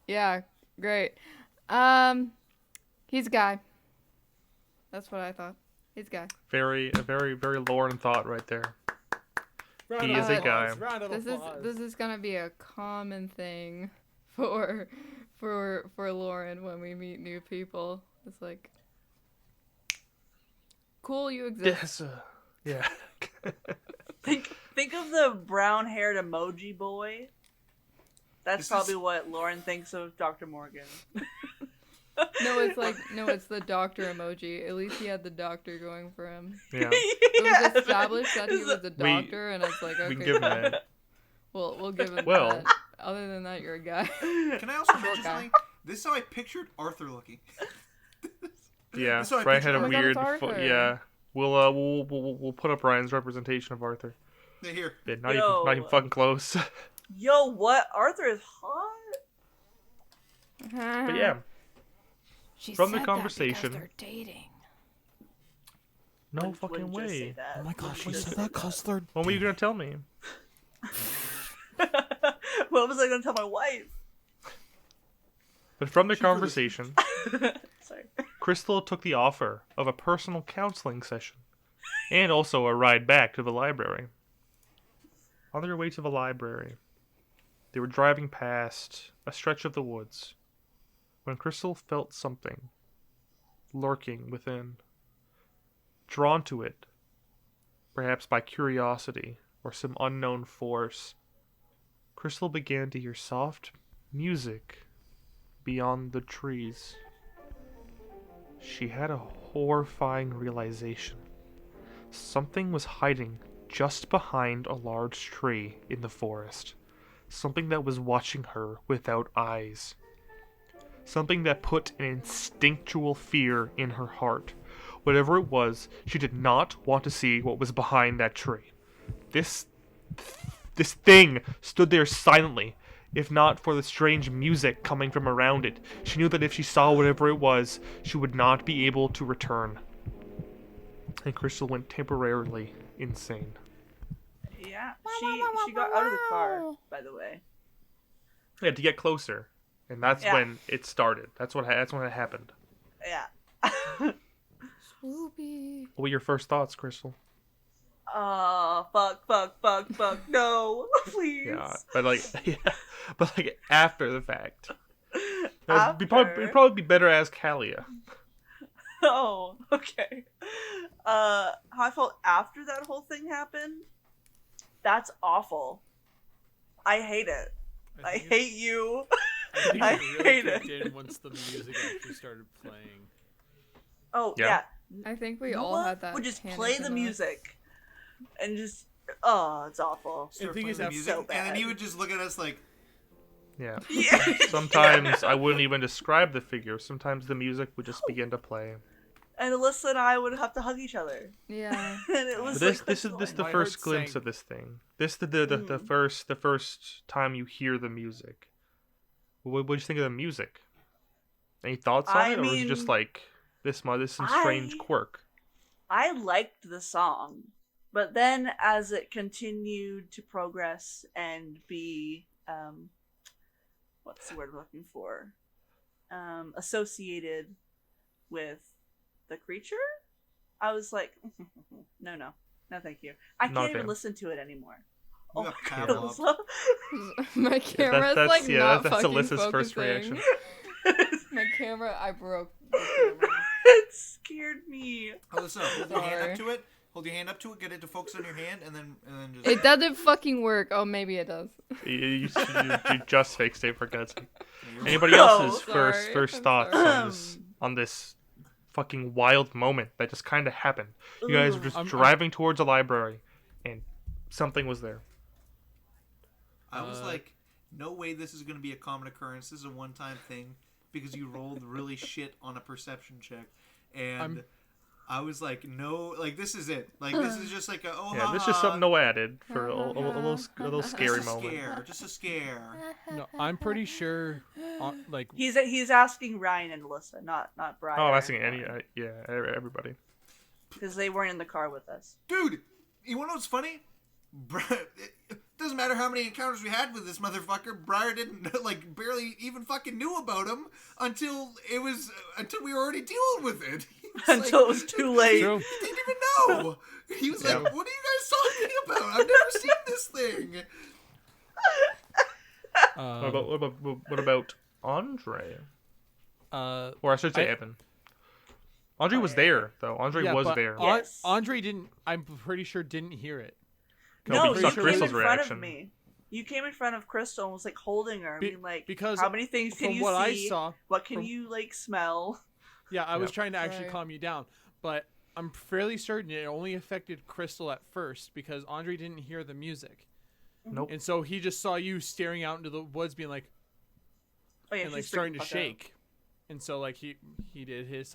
Yeah, great. He's a guy. That's what I thought. He's a guy. Very Lauren thought right there. He is a guy. This is gonna be a common thing for Lauren when we meet new people. It's like, cool, you exist. Yeah. Think of the brown-haired emoji boy. That's probably what Lauren thinks of Dr. Morgan. No, it's the doctor emoji. At least he had the doctor going for him. Yeah. It was established that he was a doctor, and it's like, okay, We can give him that. we'll give him Well. that. Other than that, you're a guy. Can I also mention guy. something? This is how I pictured Arthur looking. Yeah, So I Brian pictured had a Oh my God, weird. it's Arthur. Yeah, we'll put up Ryan's representation of Arthur. Here. Yeah, Yo. not even fucking close. Yo, what? Arthur is hot? But yeah, She From the said conversation- that because they're dating. no Wouldn't fucking just say way. that. Oh my gosh, she Wouldn't said just that because they're. When were you gonna tell me? What was I going to tell my wife? But from the She really- conversation, Sorry. Crystal took the offer of a personal counseling session, and also a ride back to the library. On their way to the library, they were driving past a stretch of the woods when Crystal felt something lurking within. Drawn to it, perhaps by curiosity or some unknown force, Crystal began to hear soft music beyond the trees. She had a horrifying realization. Something was hiding just behind a large tree in the forest. Something that was watching her without eyes. Something that put an instinctual fear in her heart. Whatever it was, she did not want to see what was behind that tree. This thing stood there silently, if not for the strange music coming from around it. She knew that if she saw whatever it was, she would not be able to return. And Crystal went temporarily insane. Yeah, she got out of the car, by the way. They had to get closer, and that's Yeah. when it started. That's when it happened. Yeah. Swoopy. What were your first thoughts, Crystal? Fuck, no, please. Yeah, but like after the fact. After? It'd probably be better to ask Kalia. Oh, okay. How I felt after that whole thing happened? That's awful. I hate it. I hate you. I think I it really hate kicked it. in once the music actually started playing. Oh, Yeah. yeah. I think we You know all what? had that. Would just panic play in the us. music. And just, oh, it's awful. The thing is, The that's music, so and then bad. he would just look at us like, Yeah. Yeah. Sometimes I wouldn't even describe the figure. Sometimes the music would just begin to play. And Alyssa and I would have to hug each other. Yeah. And it was But this like, this is the My first heart glimpse sank. of this thing. This the first time you hear the music. What did you think of the music? Any thoughts on I it, or was it just mean, like this some strange quirk? I liked the song, but then as it continued to progress and be, what's the word I'm looking for? Associated with the creature, I was like, no, thank you. I Not can't even fan. listen to it anymore. You Oh got my Pavlov. God. My camera's that's- like yeah, not that's fucking Alyssa's focusing. first reaction. My camera, I broke the camera. It scared me. Alyssa, hold your hand Sorry. up to it. Hold your hand up to it, get it to focus on your hand, and then just. It doesn't fucking work. Oh, maybe it does. You just fixed it for God's sake. Anybody No. else's Sorry, first I'm thoughts sorry. on this fucking wild moment that just kind of happened? You guys were just I'm- driving towards a library, and something was there. I was like, no way this is going to be a common occurrence. This is a one-time thing because you rolled really shit on a perception check. And I was like, no, like, this is it. Like, this is just like a, oh, Yeah, ha, this is ha. just something no added for a little scary Just a moment. scare. Just a scare. No, I'm pretty sure. Like, He's asking Ryan and Alyssa, not Brian. Oh, I'm asking everybody. Because they weren't in the car with us. Dude, you want to know what's funny? It doesn't matter how many encounters we had with this motherfucker. Briar didn't, like, barely even fucking knew about him until we were already dealing with it. Until it was too late. true. He didn't even know. He was like, what are you guys talking about? I've never seen this thing. What about Andre? Or I should say I- Evan. Andre was there, though. Andre yeah, was but there. Yes. Andre didn't. I'm pretty sure didn't hear it. No, we you saw came Crystal's in front reaction. of me. You came in front of Crystal and was like holding her. Be- I mean, like, because how many things can From you what see? I saw, What can from- you like smell? yeah, I was Yep. trying to actually Right. calm you down, but I'm fairly certain it only affected Crystal at first because Andre didn't hear the music, Nope. and so he just saw you staring out into the woods, being like, Oh yeah, and like she's starting freaking to fuck out. shake, and so like he did his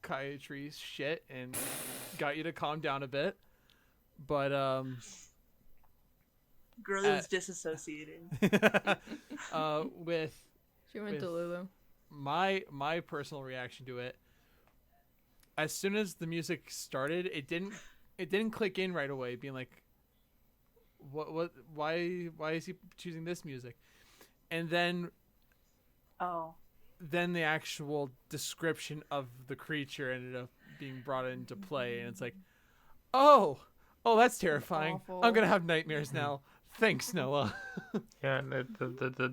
psychiatry shit and got you to calm down a bit, but Girl is disassociating. with She went With- to Lulu. my personal reaction to it, as soon as the music started, it didn't click in right away, being like, why is he choosing this music? And then Oh. the actual description of the creature ended up being brought into play, and it's like, oh, that's terrifying. Awful. I'm gonna have nightmares now. Thanks, Noah. Yeah, and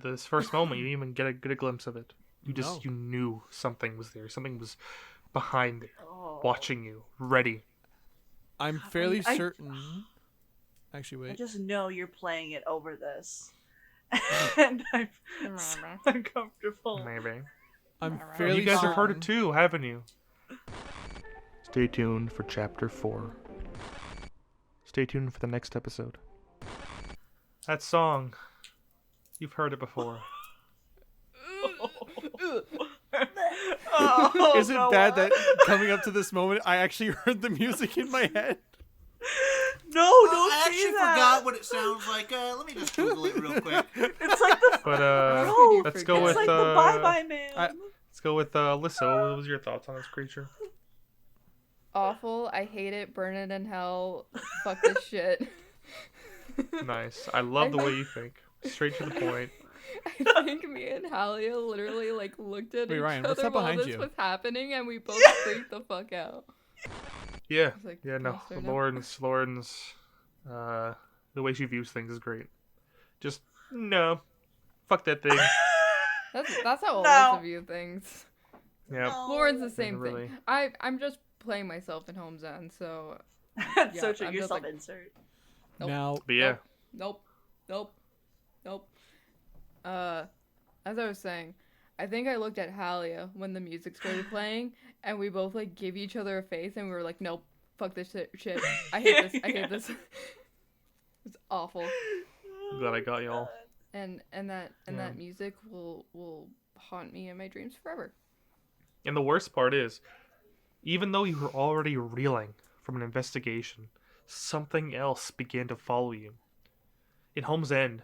this first moment, you didn't even get a glimpse of it. You No. you knew something was there. Something was behind there, Oh. watching you, ready. I'm fairly I- certain. Actually, I wait. just know you're playing it over this. And I'm so uncomfortable. Maybe. I'm Alright. fairly You guys certain. have heard it too, haven't you? Stay tuned for chapter 4. Stay tuned for the next episode. That song, you've heard it before. Oh, Is it Noah. bad that coming up to this moment, I actually heard the music in my head? No, don't I say actually that. forgot what it sounds like. Let me just Google it real quick. It's like the But No, let's it's go it's with like the Bye Bye Man. let's go with Alyssa. What was your thoughts on this creature? Awful. I hate it. Burn it in hell. Fuck this shit. Nice. I love the way you think. Straight to the point. I think me and Halia literally like looked at Wait, each Ryan, other what's that while behind this you? was happening, and we both freaked the fuck out. Yeah. It's like, Yeah, no. "Yes or no?" Lauren's the way she views things is great. Just no. Fuck that thing. That's how No. Alyssa view things. Yeah. Lauren's the same really. thing. I'm just playing myself in Holmes End, so Search I'm it just yourself. like- Insert. Nope. Now, But yeah. Nope. As I was saying, I think I looked at Halia when the music started playing, and we both like gave each other a face, and we were like, "Nope, fuck this shit. I hate this. I hate this." It's awful. Glad I got y'all. And Yeah. that music will haunt me in my dreams forever. And the worst part is, even though you were already reeling from an investigation, something else began to follow you. In Holmes End,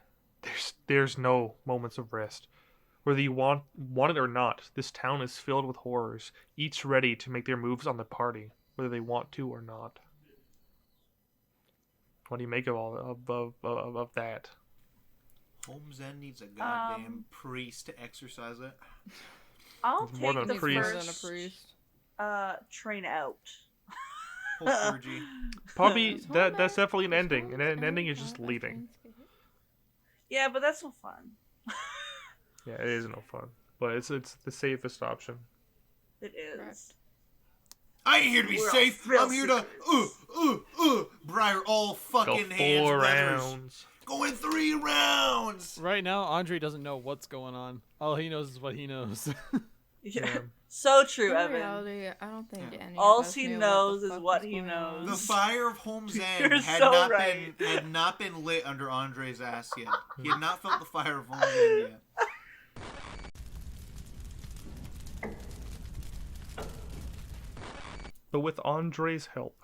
there's no moments of rest. Whether you want it or not, this town is filled with horrors, each ready to make their moves on the party, whether they want to or not. What do you make of all of that? Holmes End needs a goddamn priest to exercise it. I'll It's more take than the a priest. More than a first priest. train out. Whole clergy. Probably that's definitely an ending. An ending is just leaving. Yeah, but that's no fun. Yeah, it is no fun, but it's the safest option. It is. Correct. I ain't here to be We're all safe. real I'm here to Briar all Go fucking hands 4 weathers. rounds. Going 3 rounds. Right now, Andre doesn't know what's going on. All he knows is what he knows. Yeah. So true, In Evan. reality, I don't think any All of us he knew knows what the is fuck what was he going knows. on. The fire of Holmes End You're had so not right. had not been lit under Andre's ass yet. He had not felt the fire of Holmes End yet. But with Andre's help,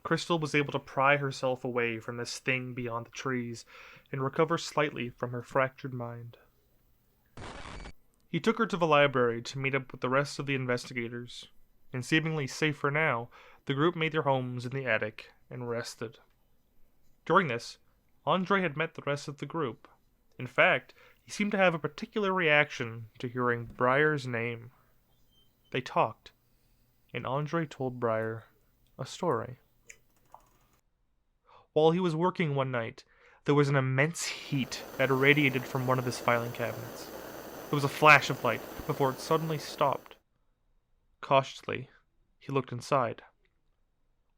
Crystal was able to pry herself away from this thing beyond the trees and recover slightly from her fractured mind. He took her to the library to meet up with the rest of the investigators, and seemingly safe for now, the group made their homes in the attic and rested. During this, Andre had met the rest of the group. In fact, he seemed to have a particular reaction to hearing Briar's name. They talked, and Andre told Briar a story. While he was working one night, there was an immense heat that radiated from one of his filing cabinets. There was a flash of light before it suddenly stopped. Cautiously, he looked inside.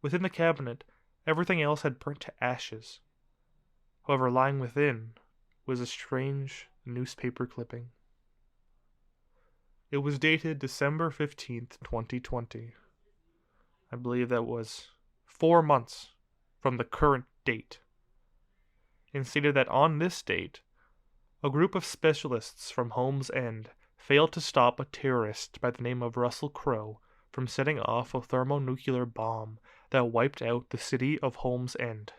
Within the cabinet, everything else had burnt to ashes. However, lying within was a strange newspaper clipping. It was dated December 15th, 2020. I believe that was 4 months from the current date. And stated that on this date, a group of specialists from Holmes End failed to stop a terrorist by the name of Russell Crowe from setting off a thermonuclear bomb that wiped out the city of Holmes End.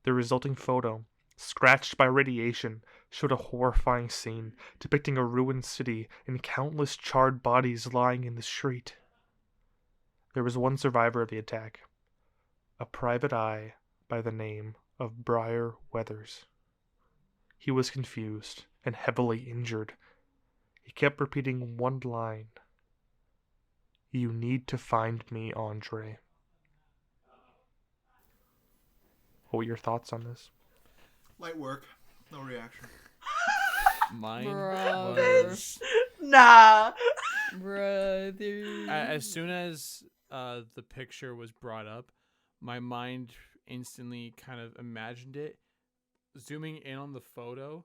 The resulting photo, scratched by radiation, showed a horrifying scene depicting a ruined city and countless charred bodies lying in the street. There was one survivor of the attack, a private eye by the name of Briar Weathers. He was confused and heavily injured. He kept repeating one line. "You need to find me, Andre." What were your thoughts on this? Light work. No reaction. Mine Brother. was Nah. Brother. as soon as the picture was brought up, my mind instantly kind of imagined it zooming in on the photo,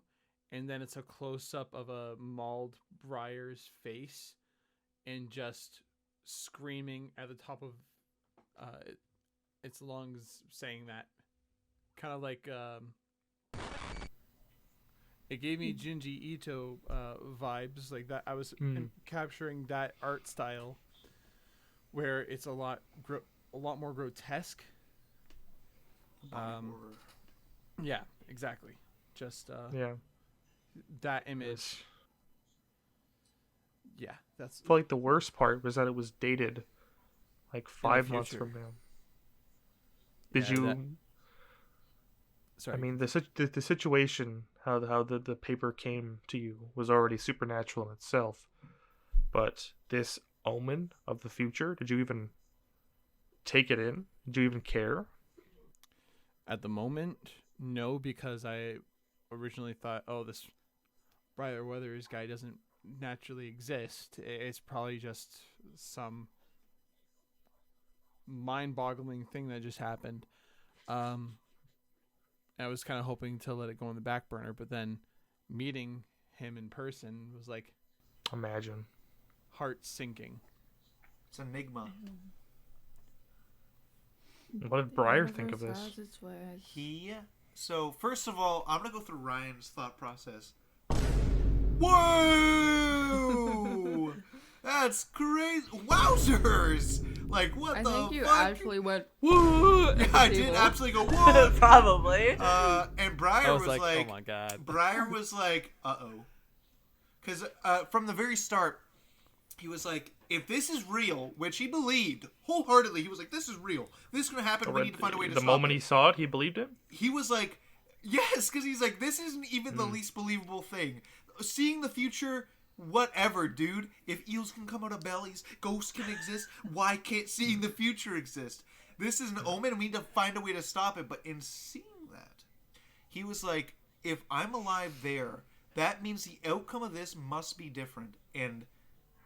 and then it's a close-up of a mauled Briar's face and just screaming at the top of its lungs, saying that. Kind of like it gave me Junji Ito vibes, like that. I was capturing that art style where it's a lot more grotesque. Yeah, exactly. Just Yeah. that image. Yeah, that's. I feel like the worst part was that it was dated like 5 months future. from now. Did Yeah, you? Sorry. I mean, the situation, how the paper came to you was already supernatural in itself. But this omen of the future, did you even take it in? Did you even care? At the moment, no, because I originally thought, oh, this Briar Weathers guy doesn't naturally exist. It's probably just some mind-boggling thing that just happened. I was kind of hoping to let it go on the back burner, but then meeting him in person was like Imagine. heart sinking. It's Enigma. What did Briar think of this? So first of all, I'm gonna go through Ryan's thought process. Whoa! That's crazy! Wowzers! Like what I the think you fuck? actually went woo. Yeah, I did absolutely go whoa. Probably. And Briar I was was like, oh my god. Briar was like, uh-oh. Because from the very start, he was like, if this is real, which he believed wholeheartedly, he was like, this is real. This is going to happen. We need to find a way to The stop moment it. he saw it, he believed it? He was like, yes, because he's like, this isn't even the least believable thing. Seeing the future, whatever, dude. If eels can come out of bellies, ghosts can exist, why can't seeing the future exist? This is an omen, and we need to find a way to stop it. But in seeing that, he was like, if I'm alive there, that means the outcome of this must be different. And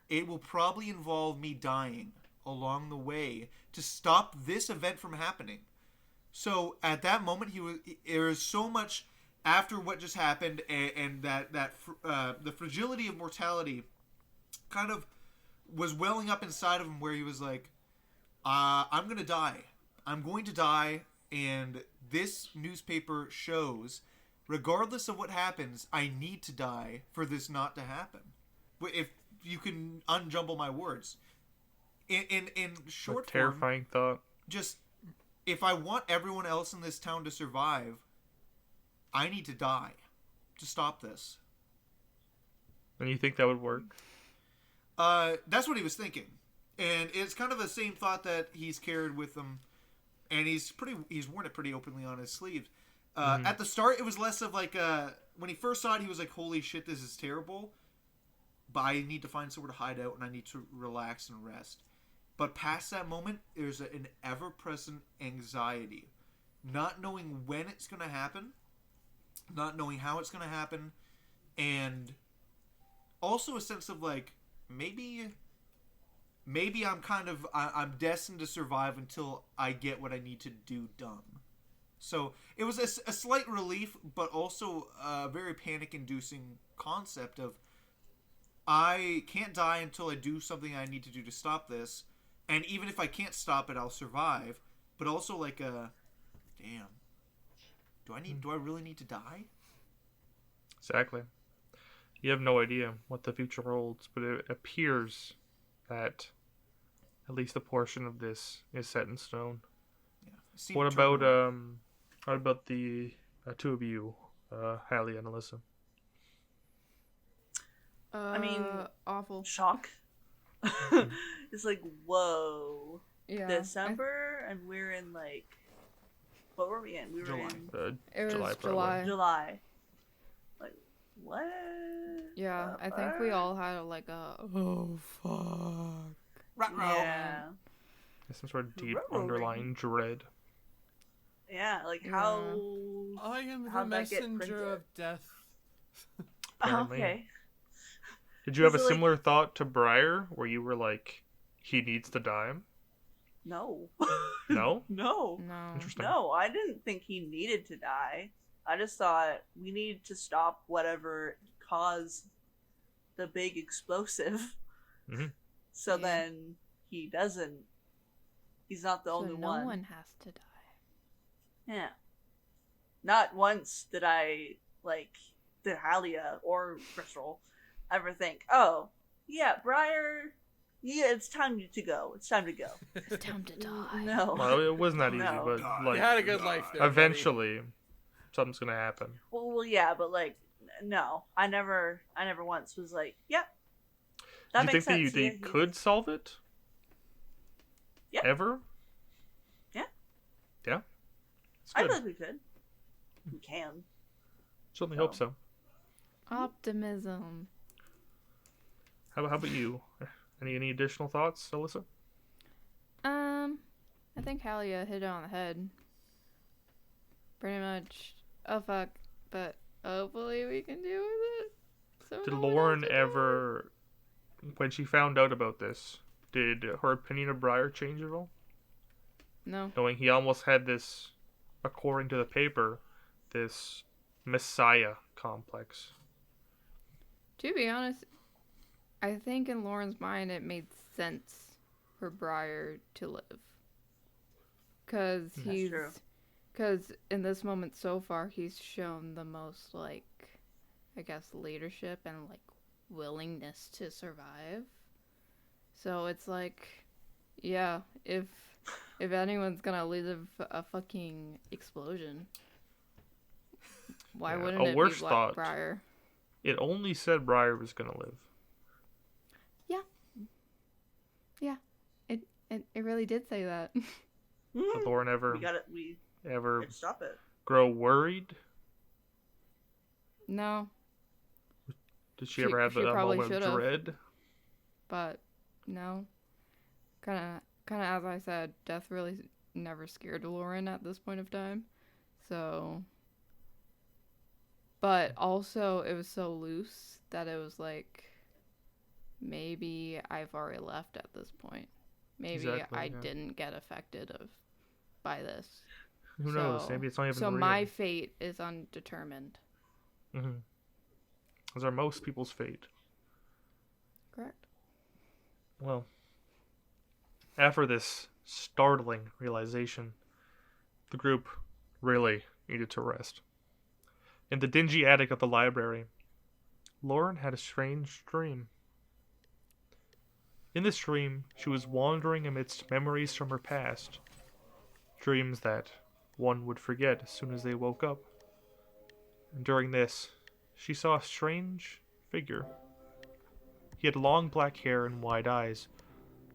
it will probably involve me dying along the way to stop this event from happening. So at that moment, there was so much after what just happened, and the fragility of mortality kind of was welling up inside of him, where he was like, I'm gonna die. I'm going to die, and this newspaper shows, regardless of what happens, I need to die for this not to happen. If you can unjumble my words, in short A terrifying thought. just if I want everyone else in this town to survive, I need to die to stop this. And you think that would work? That's what he was thinking, and it's kind of the same thought that he's carried with him, and he's worn it pretty openly on his sleeve. At the start, it was less of like when he first saw it, he was like, "Holy shit, this is terrible," but I need to find somewhere to hide out, and I need to relax and rest. But past that moment, there's an ever-present anxiety, not knowing when it's going to happen, not knowing how it's going to happen, and also a sense of like, maybe I'm destined to survive until I get what I need to do done. So it was a slight relief, but also a very panic-inducing concept of, I can't die until I do something I need to do to stop this. And even if I can't stop it, I'll survive. But also like damn. Do I really need to die? Exactly. You have no idea what the future holds, but it appears that at least a portion of this is set in stone. Yeah. What about the two of you, Hallie and Alyssa? I mean, awful. shock. It's like, whoa. Yeah. December, and we're in like, what were we in? We were July. in It was July, probably. July. July. Like, what? Yeah, The I think we fuck? all had like a oh fuck. Yeah. There's some sort of deep Ruh-roh. underlying dread. Yeah, like Yeah. how. I am the How'd that get messenger printed? of death. Apparently. Okay. Did you have a Was it like- similar thought to Briar, where you were like, he needs to die? No. No? No. No. Interesting. No, I didn't think he needed to die. I just thought we need to stop whatever caused the big explosive. Mhm. So Yeah. then he doesn't. He's not the So only no one. one has to die. Yeah. Not once did I, like, did Halia or Crystal ever think, oh, yeah, Briar, yeah, it's time to go. It's time to go. It's time to die. No. Well, it wasn't that easy, No. but You like, had a good life there. buddy. eventually, something's gonna happen. Well, yeah, but, like, no. I never once was like, yep. That Do you makes think sense. that you could solve it? Yeah. Ever? Yeah. Yeah? It's I good. feel like we could. We can. Certainly hope so. Optimism. How about you? Any additional thoughts, Alyssa? I think Halia hit it on the head. Pretty much. Oh fuck. But hopefully we can deal with it. So Did no one Lauren has to die. ever, when she found out about this, did her opinion of Briar change at all? No. Knowing he almost had this, according to the paper, this messiah complex. To be honest, I think in Lauren's mind it made sense for Briar to live. Because That's he's. true. Because in this moment so far, he's shown the most, like, I guess, leadership and, like, willingness to survive. So it's like, yeah, if anyone's gonna live a fucking explosion, why Yeah, wouldn't a it worse be thought. Briar? It only said Briar was gonna live. It really did say that. Did Lauren ever We got it. We ever had to stop it. grow worried? No, Did she She- ever have she a probably moment of should've. dread? but no. Kind of as I said, death really never scared Lauren at this point of time. So, but also it was so loose that it was like, maybe I've already left at this point. Maybe Exactly, I yeah. didn't get affected by this. Who knows? Maybe it's not even So real. my fate is undetermined. Mm-hmm. Those are most people's fate. Correct. Well, after this startling realization, the group really needed to rest. In the dingy attic of the library, Lauren had a strange dream. In this dream, she was wandering amidst memories from her past. Dreams that one would forget as soon as they woke up. And during this, she saw a strange figure. He had long black hair and wide eyes.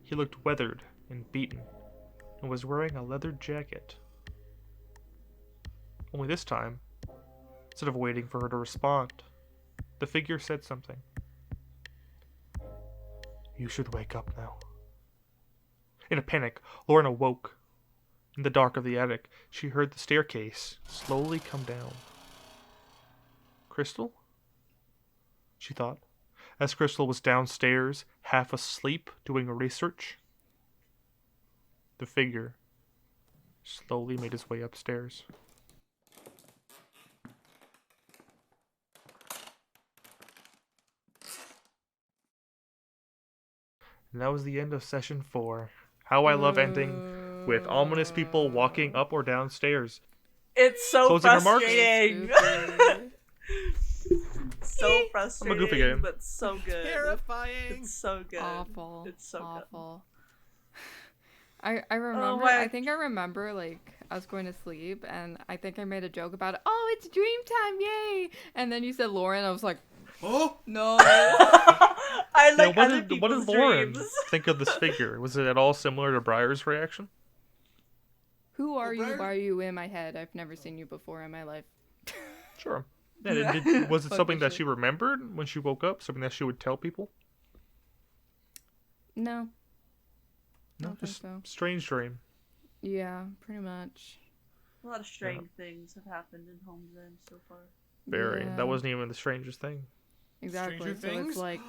He looked weathered and beaten, and was wearing a leather jacket. Only this time, instead of waiting for her to respond, the figure said something. "You should wake up now." In a panic, Lauren awoke. In the dark of the attic, she heard the staircase slowly come down. Crystal? She thought, as Crystal was downstairs, half asleep, doing research. The figure slowly made his way upstairs. And that was the end of session 4. How I love ending with ominous people walking up or down stairs. It's so Closing remarks? frustrating. So I'm a frustrating, goofy game. but so good. Terrifying. It's so good. Awful. It's so awful. I remember. my- I think I remember like us going to sleep, and I think I made a joke about it. Oh, it's dream time! Yay! And then you said Lauren. I was like, Oh, no. good. I like what other did people's Lauren dreams. think of this figure? Was it at all similar to Briar's reaction? Who are you? Briar? Why are you in my head? I've never seen you before in my life. Sure. Yeah, was it Fuck something you, that shit. she remembered when she woke up? Something that she would tell people? No. No, Don't think just so. strange dream. Yeah, pretty much. A lot of strange things have happened in Holmes End so far. Very. Yeah, That wasn't even the strangest thing. exactly. Stranger So Things? it's like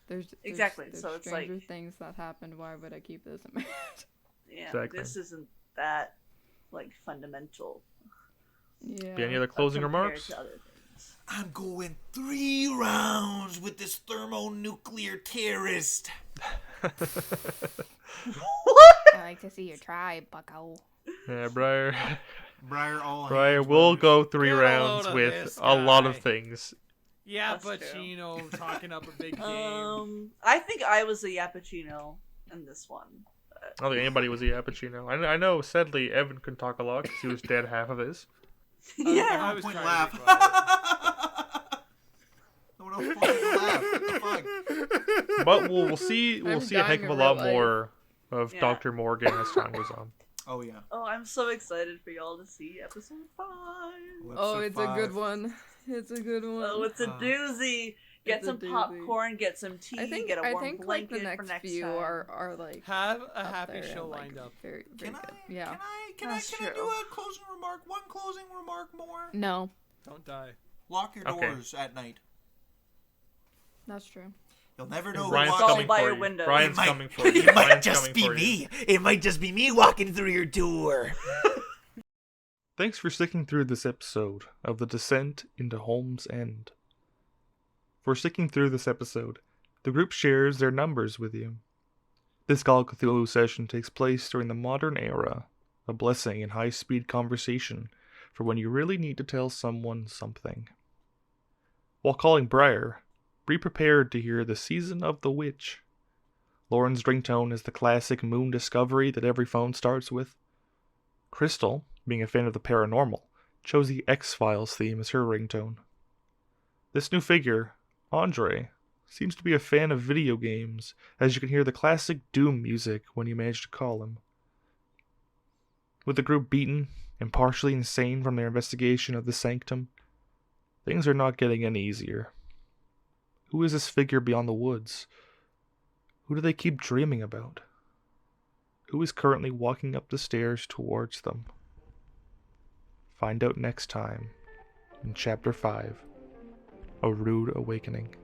there's Exactly, There's so it's like- stranger things that happened. Why would I keep this in my head? Yeah, Exactly. this isn't that like fundamental. Yeah. Be any other closing compared remarks? to other things. I'm going 3 rounds with this thermonuclear terrorist. I like to see you try, bucko. Yeah, Briar. Briar, all Briar hands will on- go 3 Get a rounds load of with this a lot of guy. things. Yeah, That's true. Pacino talking up a big game. I think I was a Yappuccino in this one. I don't think anybody was a Yappuccino. I know, sadly, Evan couldn't talk a lot because he was dead half of his. Yeah. I was Point trying laugh. to be quiet. No one else wanted to laugh. What the fuck? But we'll see I'm a heck dying of a in lot real life. more of Yeah. Dr. Morgan as time goes on. Oh yeah. Oh, I'm so excited for y'all to see episode 5. Oh, Episode it's a good 5. one. It's a good one. Oh, it's a doozy. Get It's a some doozy. popcorn, get some tea, I think get a warm like blanket the next for next few time. are like Have a up happy there show and, like, lined up. Very very Can good. I? Yeah. Can I That's do true. a closing remark? One closing remark more. No, Don't die. Lock your Okay. doors at night. that's true. You'll never know Brian's who Fall coming by for your you. window. Brian's It might- coming for you. It might Brian's just coming be for you. me. It might just be me walking through your door. Thanks for sticking through this episode of The Descent into Holmes End. For sticking through this episode, the group shares their numbers with you. This Call of Cthulhu session takes place during the modern era, a blessing in high-speed conversation for when you really need to tell someone something. While calling Briar, be prepared to hear The Season of the Witch. Lauren's ringtone is the classic Moon Discovery that every phone starts with. Crystal, being a fan of the paranormal, chose the X-Files theme as her ringtone. This new figure, Andre, seems to be a fan of video games, as you can hear the classic Doom music when you manage to call him. With the group beaten and partially insane from their investigation of the sanctum, things are not getting any easier. Who is this figure beyond the woods? Who do they keep dreaming about? Who is currently walking up the stairs towards them? Find out next time in Chapter 5, A Rude Awakening.